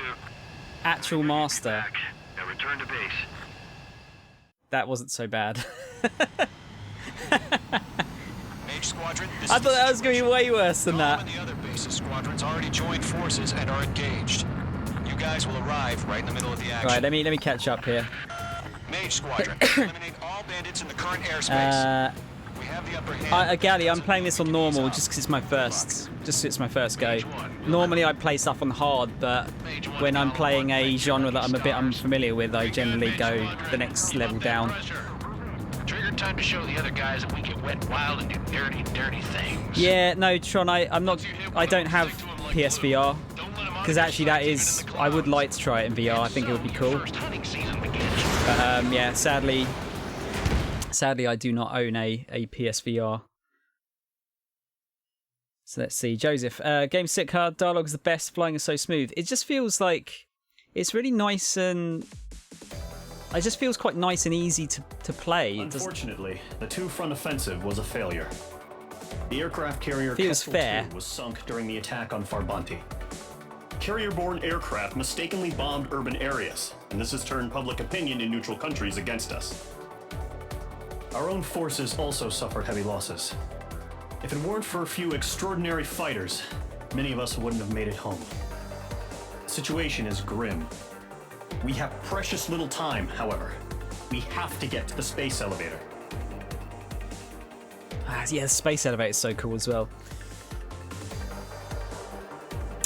Actual master. Back. Now return to base. That wasn't so bad. Mage Squadron, this I is thought the that was going to be way worse than Golem that. and the other bases squadrons already joined forces and are engaged. You guys will arrive right in the middle of the action. Right, let me catch up here. Mage Squadron, eliminate all bandits in the current airspace. We have the upper hand. Gally, I'm playing this on normal just because it's my first. Just it's my first go. Normally I play stuff on hard, but when I'm playing a genre that I'm a bit unfamiliar with, I generally go the next level down. time to show the other guys that we get wet, wild, and do dirty, dirty things. Yeah, no, Tron, I don't have PSVR. Because actually I would like to try it in VR. I think it would be cool. But yeah, sadly I do not own a PSVR. So let's see. Joseph, game sick hard, dialogue's the best, flying is so smooth. It just feels like it's really nice and it just feels quite nice and easy to play. Unfortunately, the two-front offensive was a failure. The aircraft carrier Kestrel 2 was sunk during the attack on Farbanti. Carrier-borne aircraft mistakenly bombed urban areas, and this has turned public opinion in neutral countries against us. Our own forces also suffered heavy losses. If it weren't for a few extraordinary fighters, many of us wouldn't have made it home. The situation is grim. We have precious little time, however. We have to get to the space elevator. Yeah, the space elevator is so cool as well.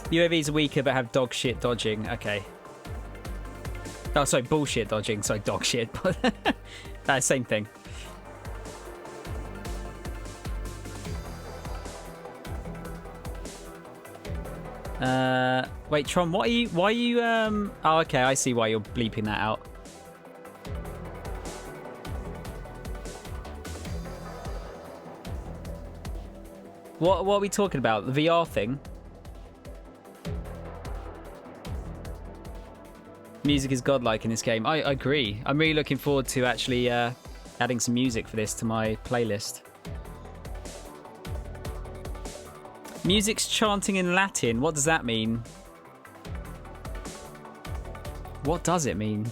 UAVs are weaker but have dog shit dodging. Okay. Oh, sorry, bullshit dodging. Sorry, dog shit. That's same thing. Wait, Tron, why are you oh, okay, I see why you're bleeping that out. What are we talking about? The VR thing? Music is godlike in this game. I agree. I'm really looking forward to actually adding some music for this to my playlist. Music's chanting in Latin. What does that mean? What does it mean?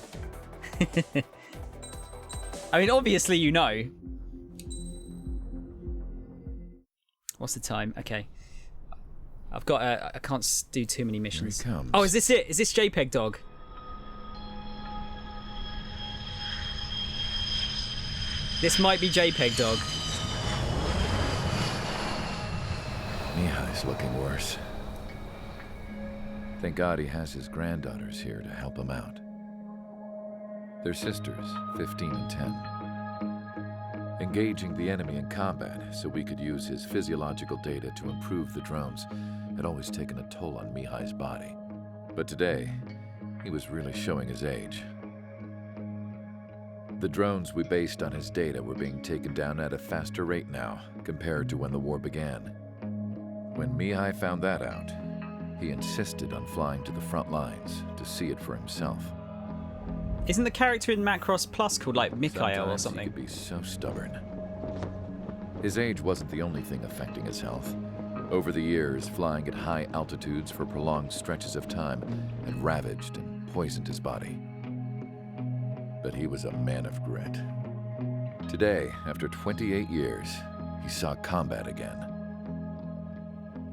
I mean, obviously you know. What's the time? Okay. I've got I can't do too many missions. Here he comes. Oh, is this it? Is this JPEG dog? This might be JPEG dog. Mihai's looking worse. Thank God he has his granddaughters here to help him out. They're sisters, 15 and 10. Engaging the enemy in combat so we could use his physiological data to improve the drones had always taken a toll on Mihai's body. But today, he was really showing his age. The drones we based on his data were being taken down at a faster rate now compared to when the war began. When Mihai found that out, he insisted on flying to the front lines to see it for himself. Isn't the character in Macross Plus called like Mikhail or something? He could be so stubborn. His age wasn't the only thing affecting his health. Over the years, flying at high altitudes for prolonged stretches of time had ravaged and poisoned his body. But he was a man of grit. Today, after 28 years, he saw combat again.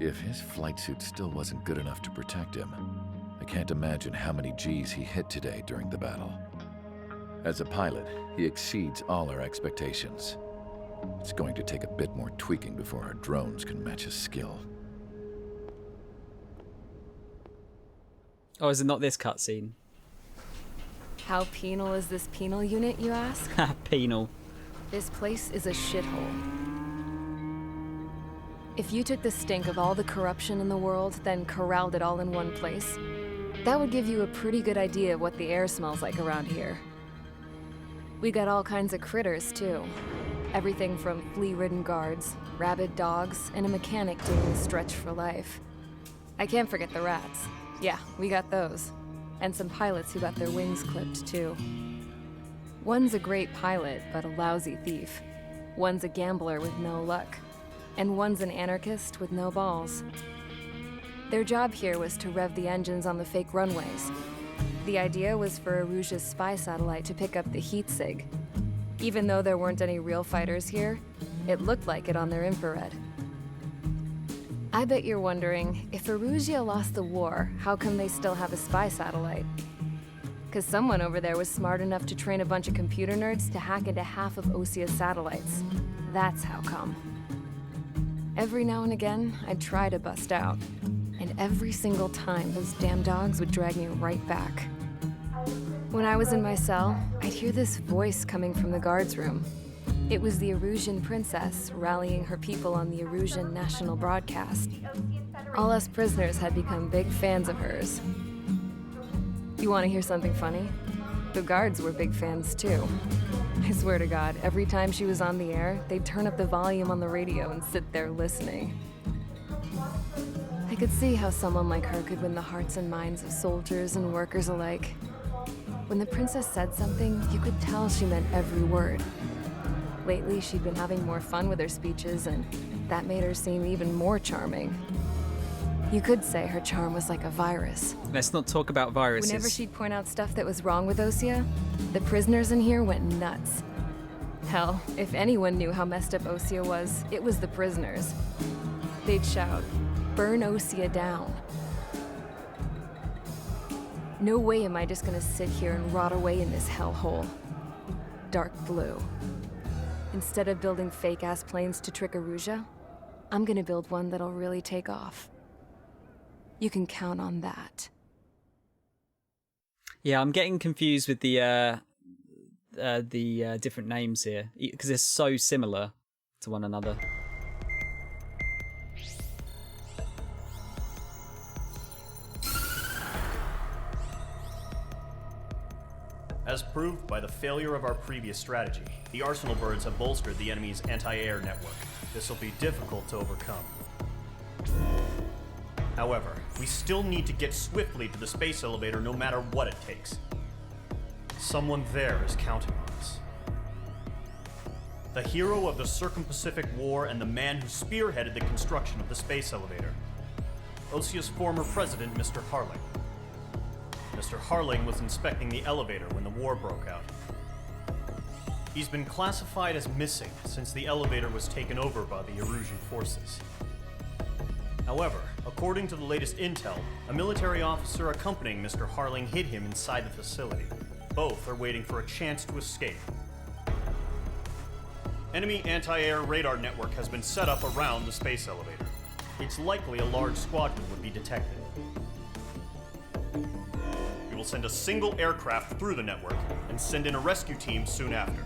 If his flight suit still wasn't good enough to protect him, I can't imagine how many G's he hit today during the battle. As a pilot, he exceeds all our expectations. It's going to take a bit more tweaking before our drones can match his skill. Oh, is it not this cutscene? How penal is this penal unit, you ask? Penal. This place is a shithole. If you took the stink of all the corruption in the world, then corralled it all in one place, that would give you a pretty good idea of what the air smells like around here. We got all kinds of critters, too. Everything from flea-ridden guards, rabid dogs, and a mechanic doing the stretch for life. I can't forget the rats. Yeah, we got those. And some pilots who got their wings clipped, too. One's a great pilot, but a lousy thief. One's a gambler with no luck. And one's an anarchist with no balls. Their job here was to rev the engines on the fake runways. The idea was for Erusia's spy satellite to pick up the heat sig. Even though there weren't any real fighters here, it looked like it on their infrared. I bet you're wondering, if Erusia lost the war, how come they still have a spy satellite? Because someone over there was smart enough to train a bunch of computer nerds to hack into half of Osia's satellites. That's how come. Every now and again, I'd try to bust out. And every single time, those damn dogs would drag me right back. When I was in my cell, I'd hear this voice coming from the guards room. It was the Erusian princess rallying her people on the Erusian national broadcast. All us prisoners had become big fans of hers. You want to hear something funny? The guards were big fans too. I swear to God, every time she was on the air, they'd turn up the volume on the radio and sit there listening. I could see how someone like her could win the hearts and minds of soldiers and workers alike. When the princess said something, you could tell she meant every word. Lately, she'd been having more fun with her speeches, and that made her seem even more charming. You could say her charm was like a virus. Let's not talk about viruses. Whenever she'd point out stuff that was wrong with Osea, the prisoners in here went nuts. Hell, if anyone knew how messed up Osea was, it was the prisoners. They'd shout, "Burn Osea down." No way am I just gonna sit here and rot away in this hellhole. Dark blue. Instead of building fake-ass planes to trick Erusia, I'm gonna build one that'll really take off. You can count on that. Yeah, I'm getting confused with the different names here because they're so similar to one another. As proved by the failure of our previous strategy, the Arsenal birds have bolstered the enemy's anti-air network. This will be difficult to overcome. However, we still need to get swiftly to the space elevator no matter what it takes. Someone there is counting on us. The hero of the Circum-Pacific War and the man who spearheaded the construction of the space elevator. Osea's former president, Mr. Harling. Mr. Harling was inspecting the elevator when the war broke out. He's been classified as missing since the elevator was taken over by the Erusian forces. However, according to the latest intel, a military officer accompanying Mr. Harling hid him inside the facility. Both are waiting for a chance to escape. Enemy anti-air radar network has been set up around the space elevator. It's likely a large squadron would be detected. We will send a single aircraft through the network and send in a rescue team soon after.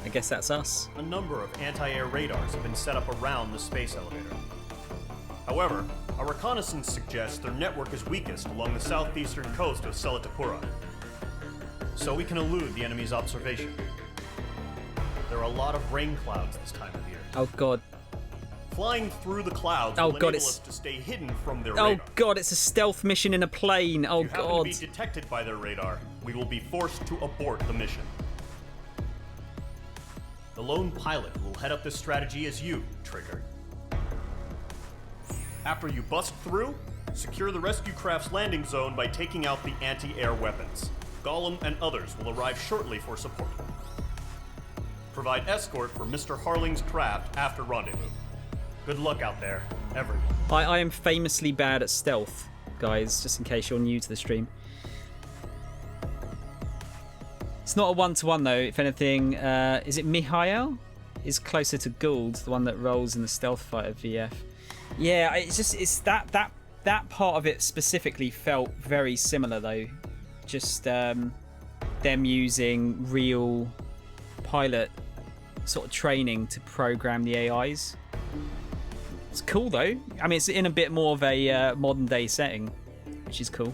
I guess that's us. A number of anti-air radars have been set up around the space elevator. However, our reconnaissance suggests their network is weakest along the southeastern coast of Selatapura, so we can elude the enemy's observation. There are a lot of rain clouds this time of year. Oh god. Flying through the clouds will enable us to stay hidden from their radar. Oh god, it's a stealth mission in a plane. Oh god. If you happen to be detected by their radar, we will be forced to abort the mission. The lone pilot will head up this strategy as you, Trigger. After you bust through, secure the rescue craft's landing zone by taking out the anti-air weapons. Gollum and others will arrive shortly for support. Provide escort for Mr. Harling's craft after rendezvous. Good luck out there, everyone. I am famously bad at stealth, guys, just in case you're new to the stream. It's not a one-to-one though. If anything, is it Mihail? Is closer to Gould, the one that rolls in the stealth fighter VF. Yeah, it's that part of it specifically felt very similar though. Just them using real pilot sort of training to program the AIs. It's cool though. I mean, it's in a bit more of a modern day setting, which is cool.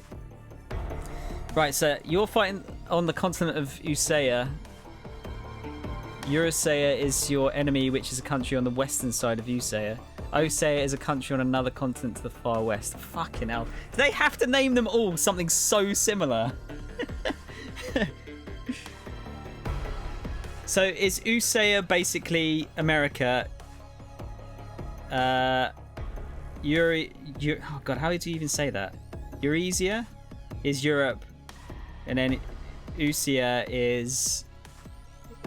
Right, so you're fighting on the continent of Usea. Eurusea is your enemy, which is a country on the western side of Usea. Osea is a country on another continent to the far west. Fucking hell. Do they have to name them all something so similar? So is Usea basically America? Oh god, how do you even say that? Eurasia is Europe, and then Usea is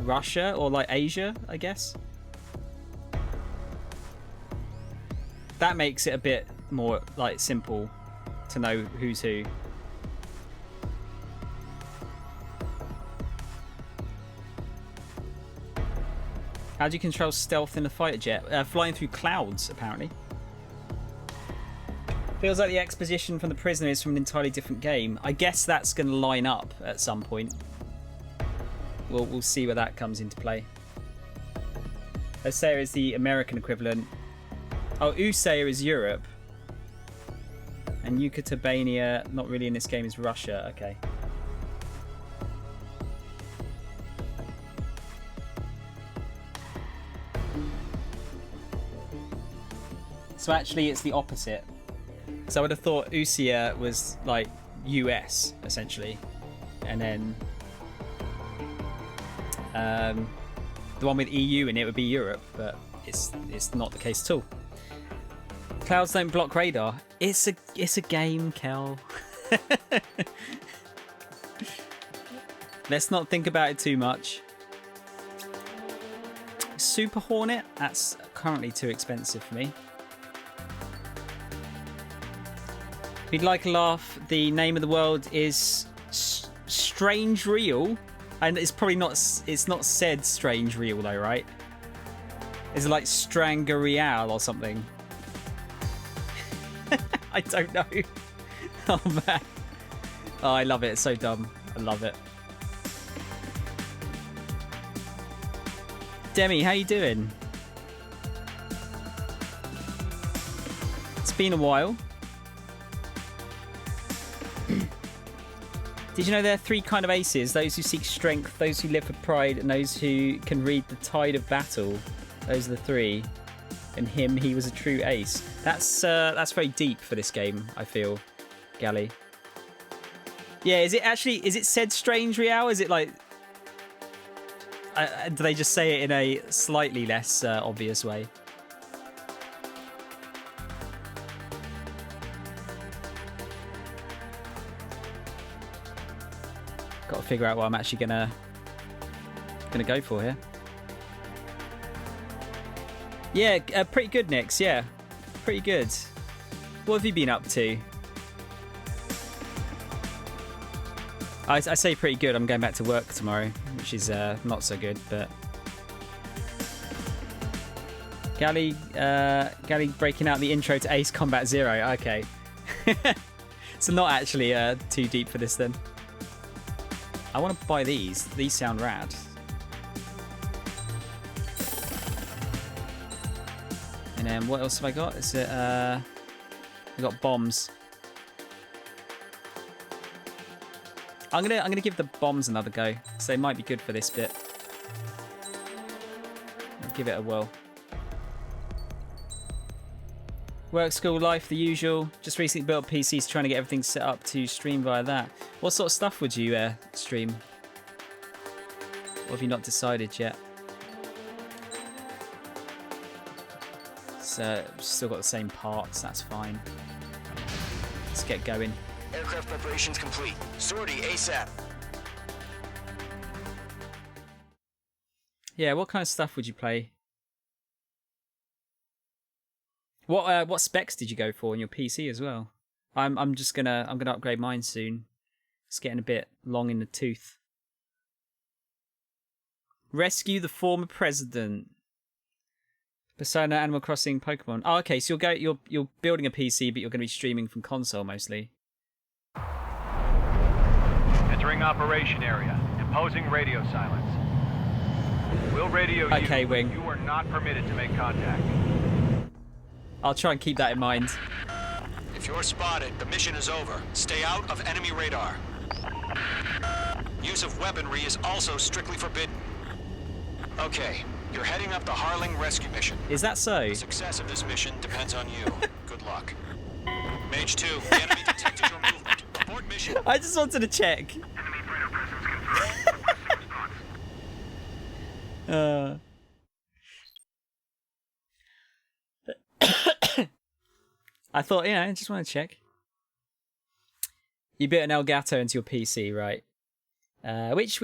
Russia or like Asia, I guess. That makes it a bit more like simple to know who's who. How do you control stealth in a fighter jet? Flying through clouds, apparently. Feels like the exposition from the prisoner is from an entirely different game. I guess that's going to line up at some point. we'll see where that comes into play. Osea is the American equivalent. Oh, Usea is Europe. And Yucatobania, not really in this game, is Russia. Okay. So actually it's the opposite. So I would have thought Usea was like US, essentially. And then the one with EU in it would be Europe, but it's not the case at all. Clouds don't block radar. It's a game, Kel. Let's not think about it too much. Super Hornet, that's currently too expensive for me. If you'd like a laugh, the name of the world is Strange Real, and it's probably not. It's not said Strange Real though, right? Is it like Strangarial or something? I don't know. Oh man. Oh, I love it. It's so dumb. I love it. Demi, how you doing? It's been a while. Did you know there are three kind of aces? Those who seek strength, those who live for pride, and those who can read the tide of battle. Those are the three. And him, he was a true ace. That's very deep for this game, I feel, Gally. Yeah, is it said Strange Real? Is it like... do they just say it in a slightly less obvious way? Got to figure out what I'm actually gonna go for here. Yeah, pretty good, Nix. Yeah, pretty good. What have you been up to? I say pretty good. I'm going back to work tomorrow, which is not so good. But Gally breaking out the intro to Ace Combat Zero. Okay, so not actually too deep for this then. I want to buy these. These sound rad. And then what else have I got? Is it I got bombs. I'm gonna give the bombs another go, because they might be good for this bit. I'll give it a whirl. Work, school, life, the usual. Just recently built PCs, trying to get everything set up to stream via that. What sort of stuff would you stream? Or have you not decided yet? So, still got the same parts, that's fine. Let's get going. Aircraft preparations complete. Sortie ASAP. Yeah, what kind of stuff would you play? What specs did you go for on your PC as well? I'm gonna upgrade mine soon. It's getting a bit long in the tooth. Rescue the former president. Persona, Animal Crossing, Pokemon. Oh, okay. So you're building a PC, but you're going to be streaming from console mostly. Entering operation area. Imposing radio silence. We'll radio you. Okay, Wing. You are not permitted to make contact. I'll try and keep that in mind. If you're spotted, the mission is over. Stay out of enemy radar. Use of weaponry is also strictly forbidden. Okay, you're heading up the Harling rescue mission. Is that so? The success of this mission depends on you. Good luck. Mage 2, the enemy detected your movement. Abort mission. I just wanted to check. Enemy fighter presence confirmed. Requesting response. I thought, I just want to check. You built an Elgato into your PC, right? Which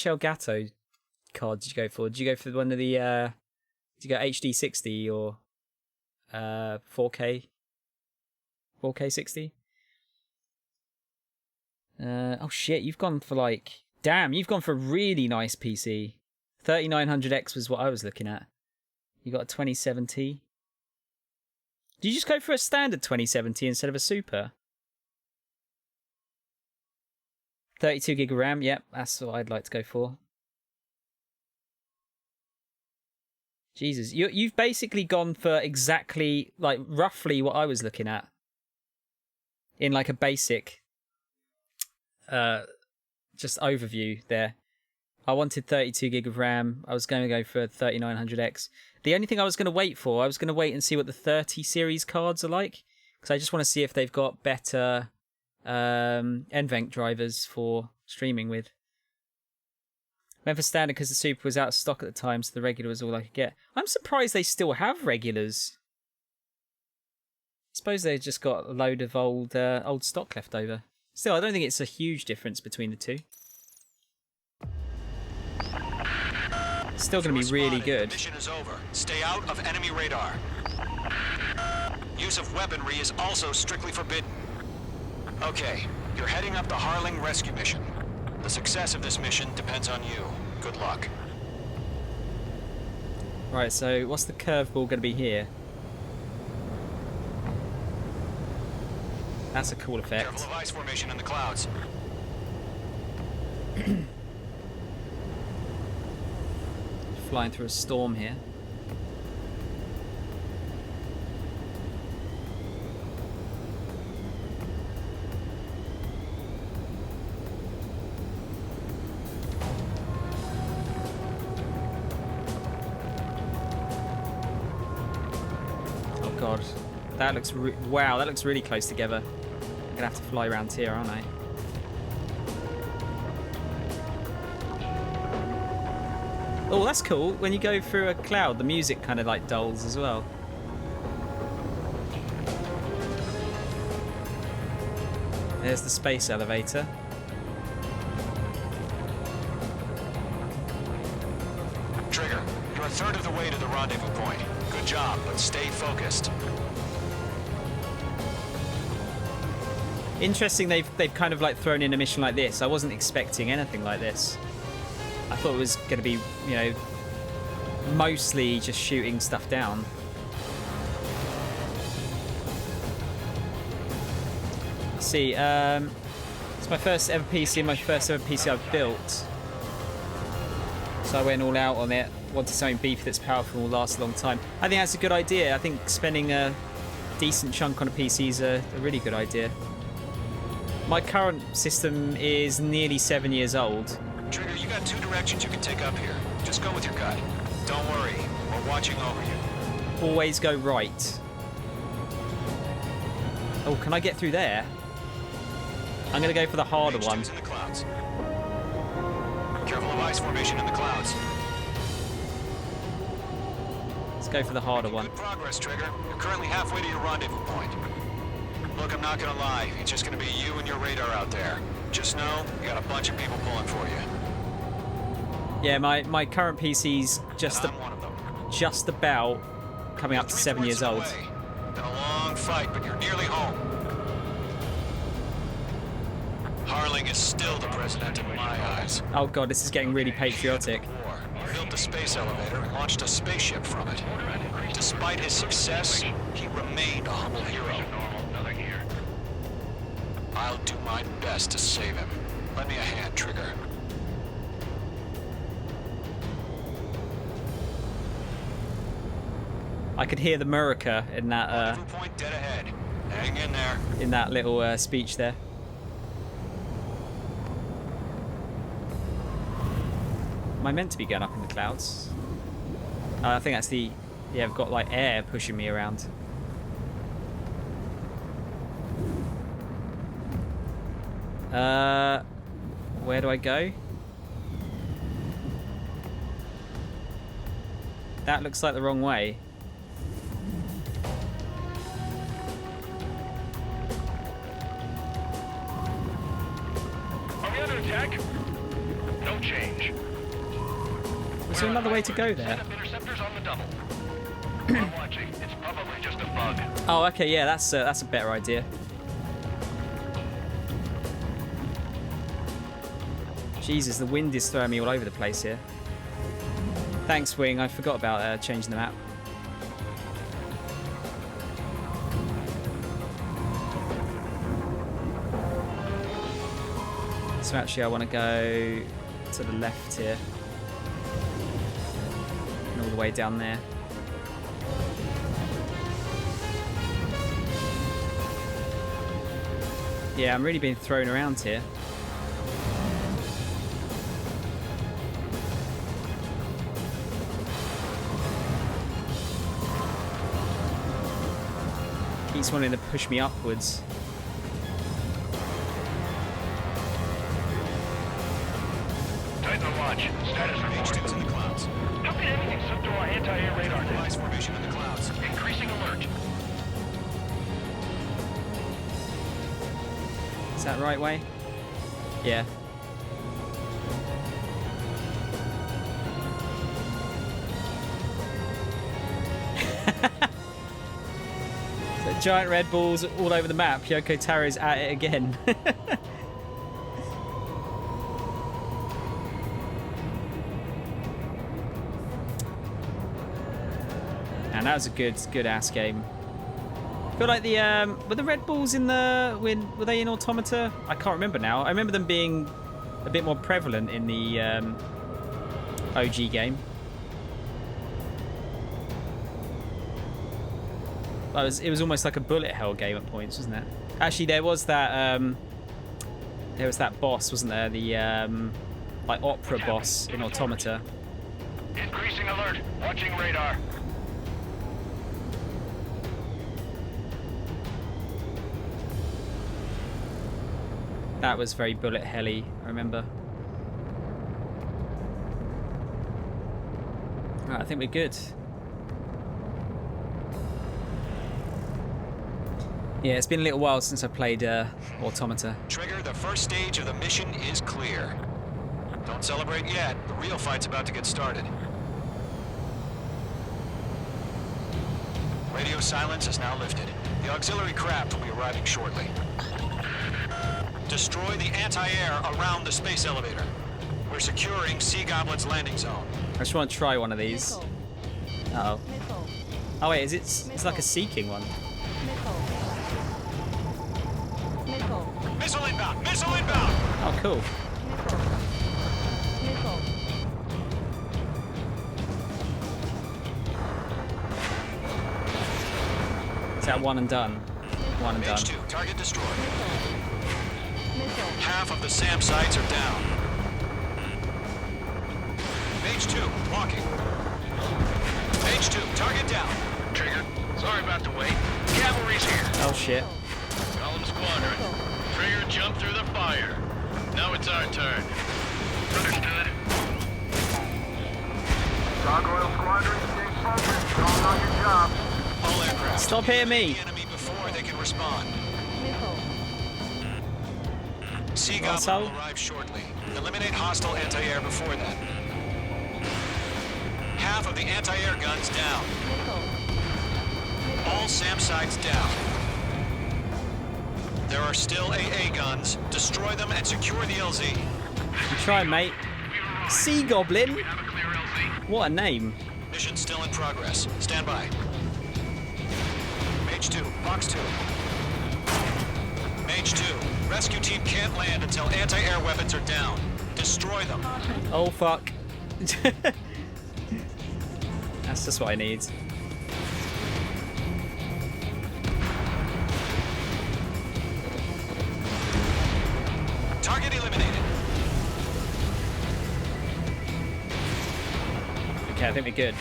Elgato card did you go for? Did you go for one of the did you go HD 60 or 4K 60? Oh shit, you've gone for you've gone for a really nice PC. 3900X was what I was looking at. You got a 2070. Did you just go for a standard 2070 instead of a super? 32 gig of RAM. Yep, that's what I'd like to go for. Jesus, you've basically gone for exactly, like, roughly what I was looking at. In, like, a basic, just overview there. I wanted 32 gig of RAM. I was going to go for 3900X. The only thing I was going to wait for, I was going to wait and see what the 30 series cards are like. Because I just want to see if they've got better NVENC drivers for streaming with. Went for standard because the Super was out of stock at the time, so the regular was all I could get. I'm surprised they still have regulars. I suppose they've just got a load of old stock left over. Still, I don't think it's a huge difference between the two. It's still going to be really good. Mission is over. Stay out of enemy radar. Use of weaponry is also strictly forbidden. Okay, you're heading up the Harling rescue mission. The success of this mission depends on you. Good luck. Right, so what's the curveball going to be here? That's a cool effect. Careful of ice formation in the clouds. Flying through a storm here. Oh god, that looks wow, that looks really close together. I'm gonna have to fly around here, aren't I? Oh, that's cool. When you go through a cloud, the music kind of like dulls as well. There's the space elevator. Trigger, you're a third of the way to the rendezvous point. Good job, but stay focused. Interesting, they've kind of like thrown in a mission like this. I wasn't expecting anything like this. I thought it was going to be, you know, mostly just shooting stuff down. Let's see, it's my first ever PC and my first ever PC I've built. So I went all out on it. Wanted something beefy that's powerful and will last a long time. I think that's a good idea. I think spending a decent chunk on a PC is a really good idea. My current system is nearly 7 years old. Trigger, you got two directions you can take up here. Just go with your gut. Don't worry, we're watching over you. Always go right. Oh, can I get through there? I'm going to go for the harder one. In the clouds. Careful of ice formation in the clouds. Let's go for the harder one. Good progress, Trigger. You're currently halfway to your rendezvous point. Look, I'm not gonna lie. It's just gonna be you and your radar out there. Just know, you got a bunch of people pulling for you. Yeah, my current PC's just about coming up to 7 years old. Been a long fight, but you're nearly home. Harling is still the president in my eyes. Oh god, this is getting really patriotic. He built the space elevator and launched a spaceship from it. Despite his success, he remained a humble hero. I'll do my best to save him. Lend me a hand, Trigger. I could hear the Murica in that point dead ahead. Hang in there. In that little speech there. Am I meant to be going up in the clouds? I think that's the... Yeah, I've got like air pushing me around. Where do I go? That looks like the wrong way. Are we under attack? No change. Is there another way to go there? Interceptors on the double. I'm watching. It's probably just a bug. Oh, okay, yeah, that's a better idea. Jesus, the wind is throwing me all over the place here. Thanks, Wing. I forgot about changing the map. So So actually I want to go to the left here. And all the way down there. Yeah, I'm really being thrown around here. Keeps wanting to push me upwards. Titan watch. Status report. In the clouds. How can anything slip through our anti-air radar? Device formation in the clouds. Increasing alert. Is that the right way? Yeah. So giant red balls all over the map. Yoko Taro's at it again. And that was a good ass game. I feel like the were the red balls in the were they in Automata? I can't remember now. I remember them being a bit more prevalent in the OG game. It was almost like a bullet hell game at points, wasn't it? Actually, there was that boss, wasn't there? The like opera boss in Automata. Increasing alert. Watching radar. That was very bullet helly, I remember. Right, I think we're good. Yeah, it's been a little while since I played Automata. Trigger, the first stage of the mission is clear. Don't celebrate yet. The real fight's about to get started. Radio silence is now lifted. The auxiliary craft will be arriving shortly. Destroy the anti-air around the space elevator. We're securing Sea Goblin's landing zone. I just want to try one of these. Uh oh. Oh wait, it's like a seeking one. Missile inbound! Missile inbound! Oh, cool. Is that one and done? One and done. H2, target destroyed. Half of the SAM sites are down. H2, walking. H2, target down. Trigger. Sorry about the wait. Cavalry's here. Oh shit. Column squadron. Trigger jumped through the fire. Now it's our turn. Understood. Gargoyle Squadron, stay focused. You're all on your job. All aircraft. Stop hitting me. The enemy before they can respond. Sea Goblin Also? will arrive shortly. Eliminate hostile anti-air before that. Half of the anti-air guns down. All SAM sites down. There are still AA guns. Destroy them and secure the LZ. You try, mate. Sea Goblin? What a name. Mission still in progress. Stand by. Mage 2, Box 2. Mage 2, rescue team can't land until anti-air weapons are down. Destroy them. Oh fuck. That's just what I need. Target eliminated. Okay, I think we're good.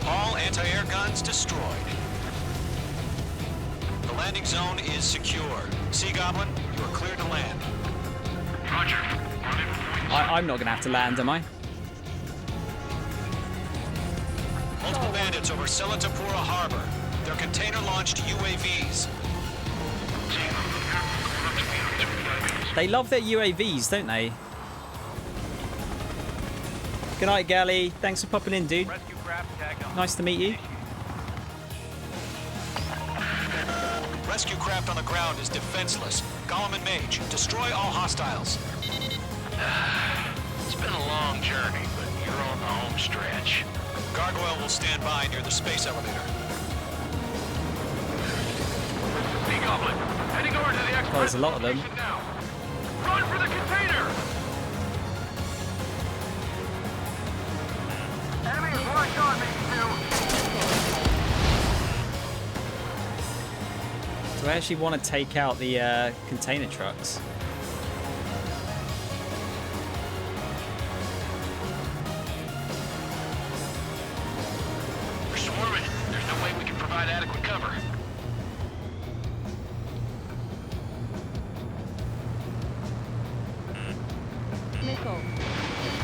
All anti-air guns destroyed. The landing zone is secure. Sea Goblin, you are cleared to land. Roger. I'm not gonna have to land, am I? Multiple bandits over Selatapura Harbor. They're container-launched UAVs. They love their UAVs, don't they? Good night, Gally. Thanks for popping in, dude. Rescue craft tagged on. Nice to meet you. Rescue craft on the ground is defenseless. Gollum and Mage, destroy all hostiles. It's been a long journey, but you're on the home stretch. Gargoyle will stand by near the space elevator. Sea Goblin, heading over to the Oh, there's a lot of them. now. Roger! Run for the container! Enemy is locked on me, Do I actually want to take out the container trucks? We're swarming. There's no way we can provide adequate cover.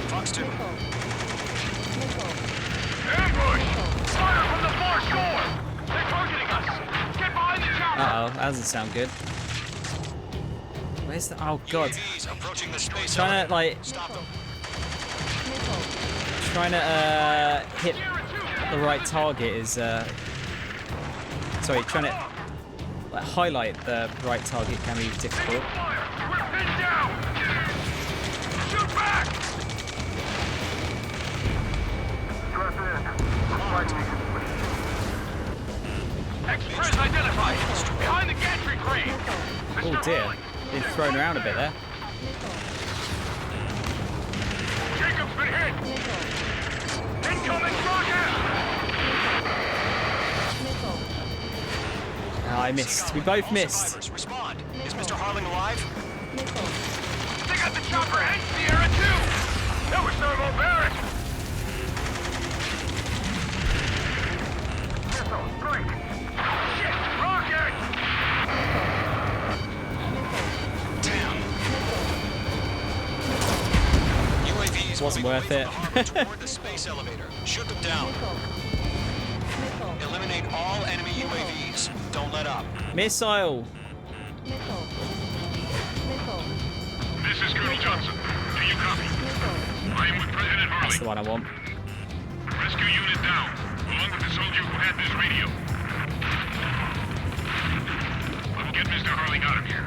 Fox 2. Ambush! Fire from the far shore! They're targeting us! Get behind the chopper! Uh-oh, that doesn't sound good. Where's the... Oh, God. UAVs approaching the space Trying to, like... Stop them. Trying to hit the right target is... Sorry, trying to like, highlight the right target can be difficult. Fire! We're pinned down! Shoot back! Strap in. Express identified! Behind the gantry crane! Oh dear, been thrown around a bit there. Jacob's been hit! Incoming rocket! Oh, I missed. We both missed. Survivors, respond. Is Mr. Harling alive? They got the chopper and Sierra too! That was servo barracks! Missile, break. Shit! Rocket! UAVs Wasn't worth it. toward the space elevator. Shoot them down. Eliminate all enemy UAVs. Don't let up. Missile. This is Colonel Johnson. Do you copy? I am with President That's the Harling. one I want. Rescue unit down, along with the soldier who had this radio. I will get Mr. Harling out of here.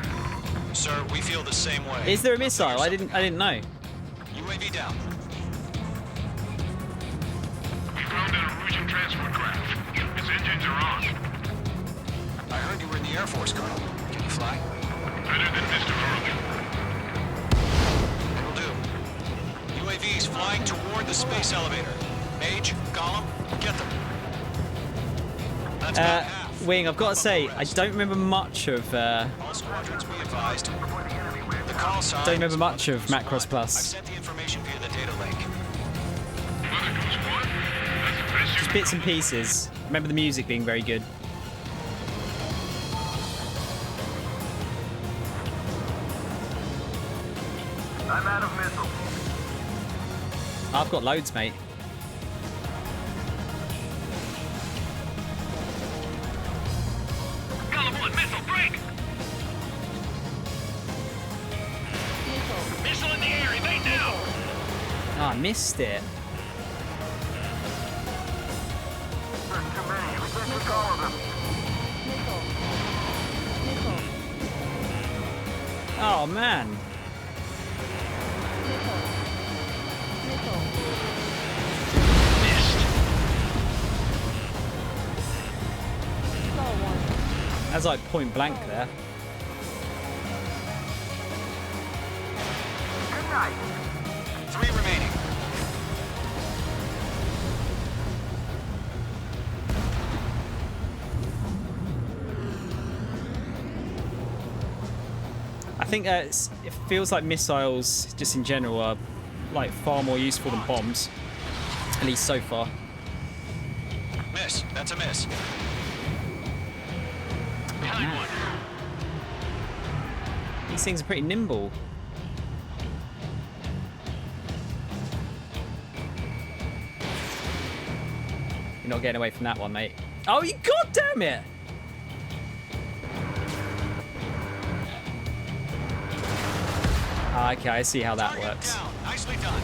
Sir, we feel the same way. Is there a missile? I didn't know. UAV down. We found an Erusian transport craft. Its engines are on. I heard you were in the Air Force, Colonel. Can you fly? Better than Mr. Harling. It'll do. UAVs flying toward the space elevator. Mage, Gollum, get them. That's about half. Wing, I've got to say, I don't remember much of. All squadrons be advised. The call sign. Don't remember much of Macross I've Plus. sent the information via the data link. Mother Squad? That's the best Just bits and pieces. Remember the music being very good. I'm out of missiles. I've got loads, mate. Gollum 1, missile, break! Missile in the air, evade now! Oh, I missed it. There's too many. We can't take all of them. Oh man. That's like point blank there. Good night. 3 remaining. I think it feels like missiles, just in general, are like far more useful than bombs. At least so far. Miss. That's a miss. Behind one. These things are pretty nimble. You're not getting away from that one, mate. Oh, you goddamn it! Ah, okay, I see how that Target works. down. Nicely done.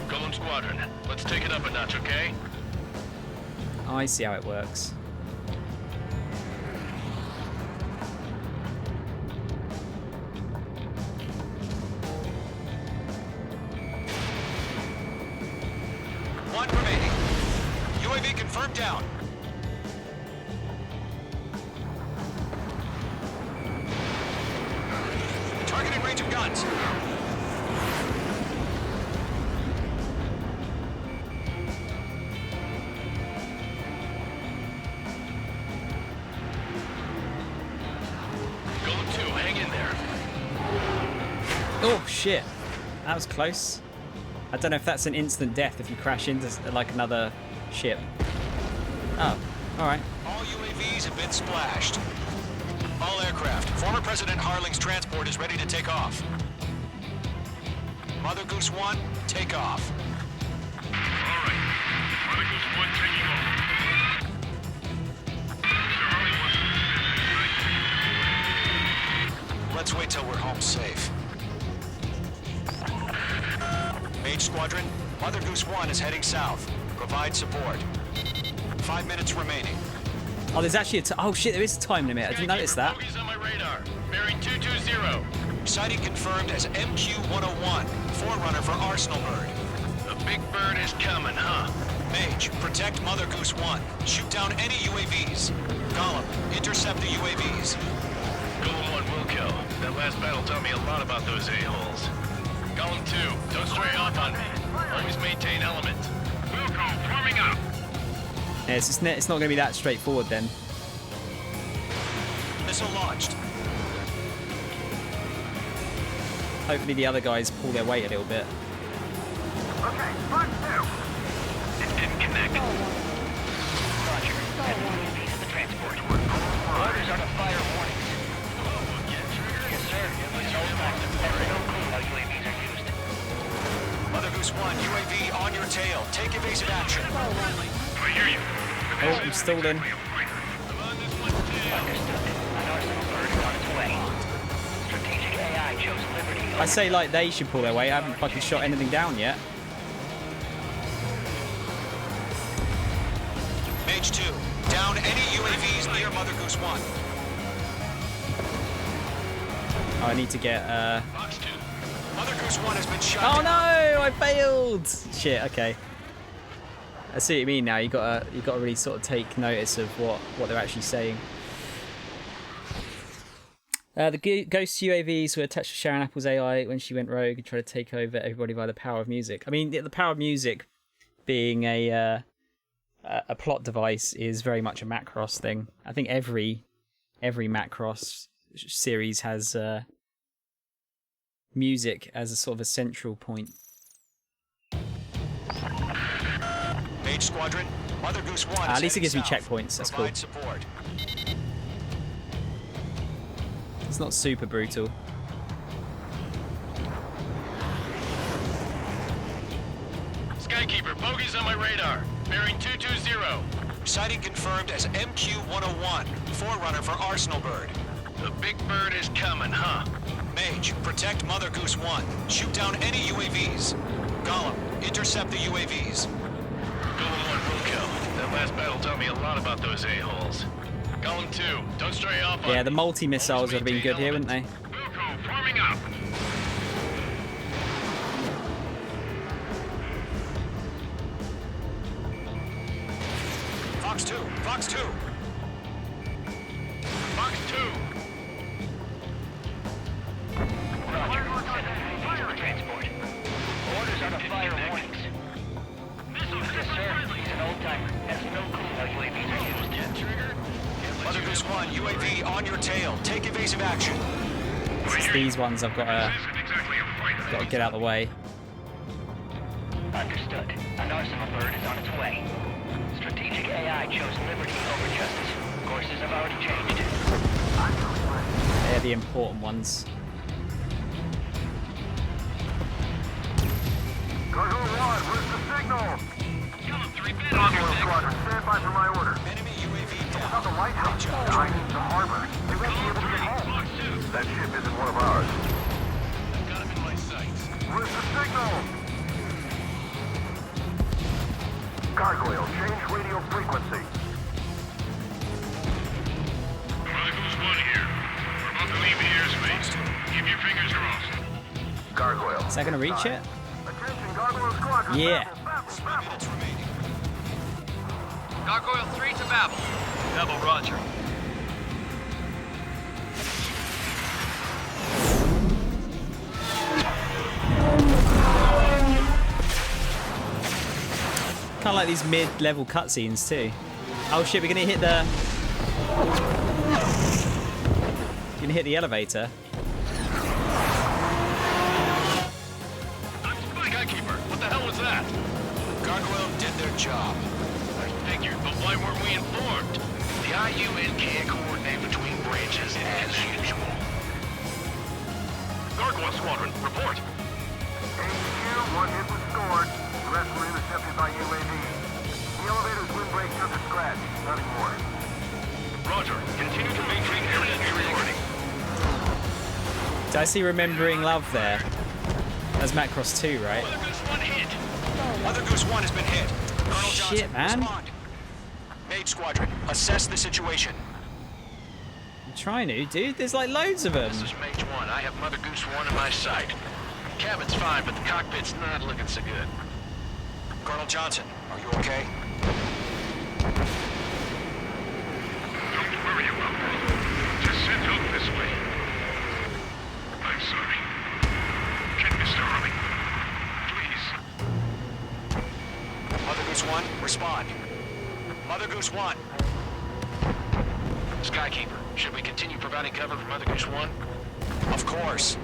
Golem Squadron, let's take it up a notch, okay? I see how it works. One remaining. UAV confirmed down. Targeting range of guns. Golem 2, hang in there. Oh shit, that was close. I don't know if that's an instant death if you crash into like another ship. Oh, all right. All UAVs have been splashed. All aircraft. Former President Harling's transport is ready to take off. Mother Goose 1, take off. Alright. Mother Goose 1 taking off. Let's wait till we're home safe. Mage Squadron, Mother Goose 1 is heading south. Provide support. 5 minutes remaining. Oh, there's actually oh shit, there is a time limit. I didn't notice that. Bogies on my radar. Bearing 220. Sighting confirmed as MQ-101, forerunner for Arsenal Bird. The big bird is coming, huh? Mage, protect Mother Goose 1. Shoot down any UAVs. Gollum, intercept the UAVs. Golem 1 will kill. That last battle taught me a lot about those a-holes. Golem 2, don't stray off on me. Always maintain element. Wilco, forming up. Yeah, it's not going to be that straightforward then. Missile launched. Hopefully the other guys pull their weight a little bit. Okay, Fox 2. It didn't connect. Roger. Head UAVs in the transport. Orders are to fire warnings. Yes, sir. It's no time to fire. No clue how UAVs are used. Mother Goose 1, UAV on your tail. Take evasive action. I hear you. Oh, I'm stalled in. Understood. An Arsenal Bird is on its way. Strategic AI chose Liberty. I say like they should pull their weight. I haven't fucking shot anything down yet. Mage 2, down any UAVs near Mother Goose 1. Oh, I need to get Fox 2. Mother Goose 1 has been shot Oh down. no! I failed. Shit. Okay. I see what you mean now. You gotta really sort of take notice of what they're actually saying. The ghost UAVs were attached to Sharon Apple's AI when she went rogue and tried to take over everybody by the power of music. I mean, the power of music being a plot device is very much a Macross thing. I think every Macross series has music as a sort of a central point. Mage Squadron, Mother Goose 1 At least it gives me south. checkpoints. That's cool. Provide support. It's not super brutal. Skykeeper, bogies on my radar. Bearing 220. Sighting confirmed as MQ-101, forerunner for Arsenal Bird. The big bird is coming, huh? Mage, protect Mother Goose 1. Shoot down any UAVs. Gollum, intercept the UAVs. Golem 1 will kill. That last battle taught me a lot about those a-holes. Golem 2, don't stray off on Yeah, the me. multi-missiles Always would have been good here, maintain wouldn't they? Wilco, forming up. Fox 2, Fox 2. Fox 2. Roger. Send UAVs to the transport. Orders are to fire warnings. Yes, sir. He's an old-timer. Has no clue how UAVs are used. Get trigger. Mother Goose 1, UAV on your tail. Take evasive action. It's these ones I've got to get out of the way. Understood. An Arsenal Bird is on its way. Strategic AI chose liberty over justice. Courses have already changed. They're the important ones. Cargo 1, where's the signal? Convoy Squadron, stand by for my order. Enemy UAV down. Not the White House. I need the harbor. We won't be able to get home. That ship isn't one of ours. I've got him in my sights. Where's the signal? Gargoyle, change radio frequency. Mother Goose 1 here. We're about to leave the airspace. Keep your fingers crossed. Gargoyle. Is that going to reach it? Attention, Gargoyle Squadron. Yeah. Babel. Minutes remaining. Gargoyle 3 to Babel. Babel, roger. Kind of like these mid-level cutscenes too. Oh shit, we're gonna hit the... Gonna hit the elevator. Skykeeper, what the hell was that? Gargoyle did their job. I figured, but why weren't we informed? The IUN can't coordinate between branches as usual. Gargoyle Squadron, report. HQ, one hit was scored. The rest were intercepted by UAVs. The elevator's windbreak took a scratch. Nothing more. Roger. Continue to maintain area superiority. Did I see Remembering Love there? That's Macross 2, right? Mother Goose 1 hit. Mother Goose 1 has been hit. Colonel Shit, Johnson, man. respond. Mage Squadron, assess the situation. I'm trying to, dude. There's like loads of them. This is Mage 1. I have Mother Goose 1 in my sight. Cabin's fine, but the cockpit's not looking so good. Colonel Johnson, are you okay? Don't worry about that. Just send help this way. I'm sorry. Get Mr. Harley. Please. Mother Goose 1, respond. Mother Goose 1. Skykeeper, should we continue providing cover for Mother Goose 1? Of course.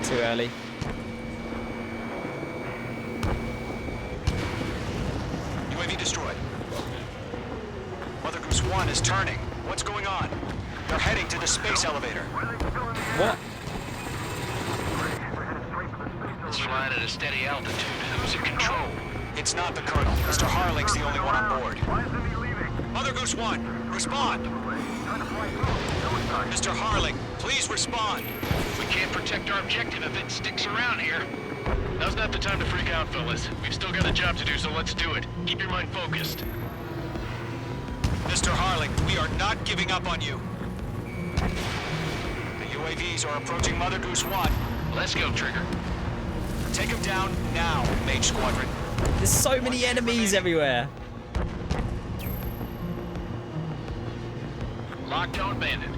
Too early. UAV destroyed. Mother Goose 1 is turning. What's going on? They're heading to the space elevator. What? It's flying at a steady altitude. Who's in control? It's not the Colonel. Mr. Harling's the only one on board. Mother Goose 1, respond. Mr. Harling, please respond. We can't protect our objective if it sticks around here. Now's not the time to freak out, fellas. We've still got a job to do, so let's do it. Keep your mind focused. Mr. Harling, we are not giving up on you. The UAVs are approaching Mother Goose 1. Let's go, Trigger. Take him down now, Mage Squadron. There's so many enemies everywhere. Lockdown bandit.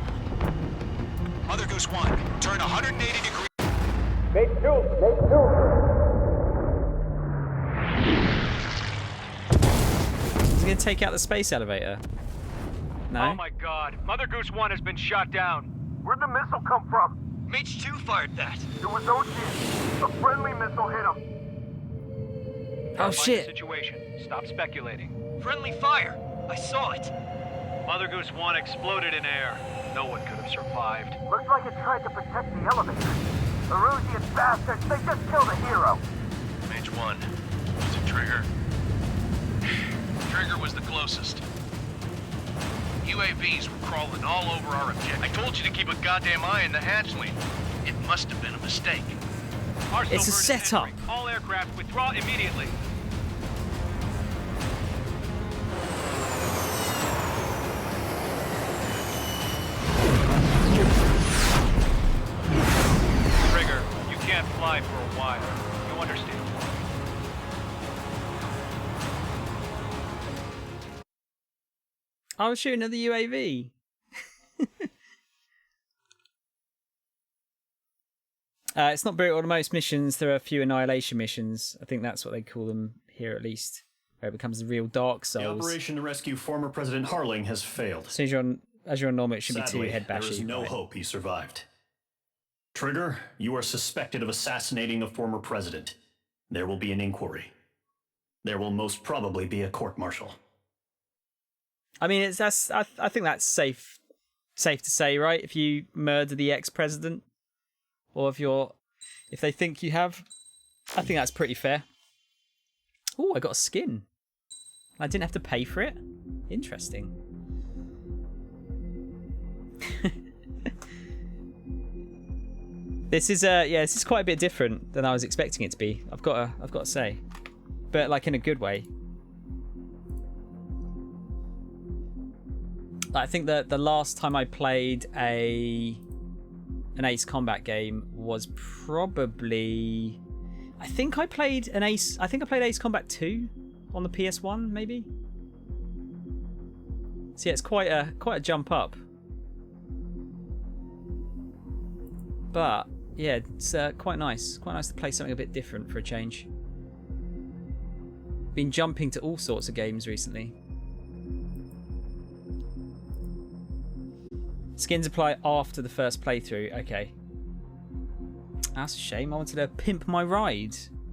Mother Goose 1, turn 180 degrees. Mate 2, Mate 2. Is he gonna take out the space elevator? No. Oh my god. Mother Goose 1 has been shot down. Where'd the missile come from? Mage 2 fired that. It was Ocean. A friendly missile hit him. Oh shit. Situation. Stop speculating. Friendly fire. I saw it. Mother Goose 1 exploded in air. No one could have survived. Looks like it tried to protect the elevator. Erusian bastards, they just killed a hero. Mage 1. Was it Trigger? Trigger was the closest. UAVs were crawling all over our objective. I told you to keep a goddamn eye in the hatchling. It must have been a mistake. It's a setup. All aircraft withdraw immediately. Trigger, you can't fly for a while. You understand? I was shooting at the UAV. It's not brutal on most missions. There are a few annihilation missions. I think that's what they call them here, at least, where it becomes the real Dark Souls. The operation to rescue former President Harling has failed. So as you're on normal, it should Sadly, be 2 head bashes. there is no hope he survived. Trigger, you are suspected of assassinating the former president. There will be an inquiry. There will most probably be a court-martial. I mean, I think that's safe to say, right? If you murder the ex-president, or if they think you have, I think that's pretty fair. Oh, I got a skin. I didn't have to pay for it. Interesting. This is quite a bit different than I was expecting it to be. I've got to say, but like in a good way. I think that the last time I played an Ace Combat game was probably, I think I played Ace Combat 2 on the PS1 maybe. So yeah, it's quite a jump up. But yeah, it's quite nice. Quite nice to play something a bit different for a change. been jumping to all sorts of games recently. Skins apply after the first playthrough. Okay. That's a shame. I wanted to pimp my ride.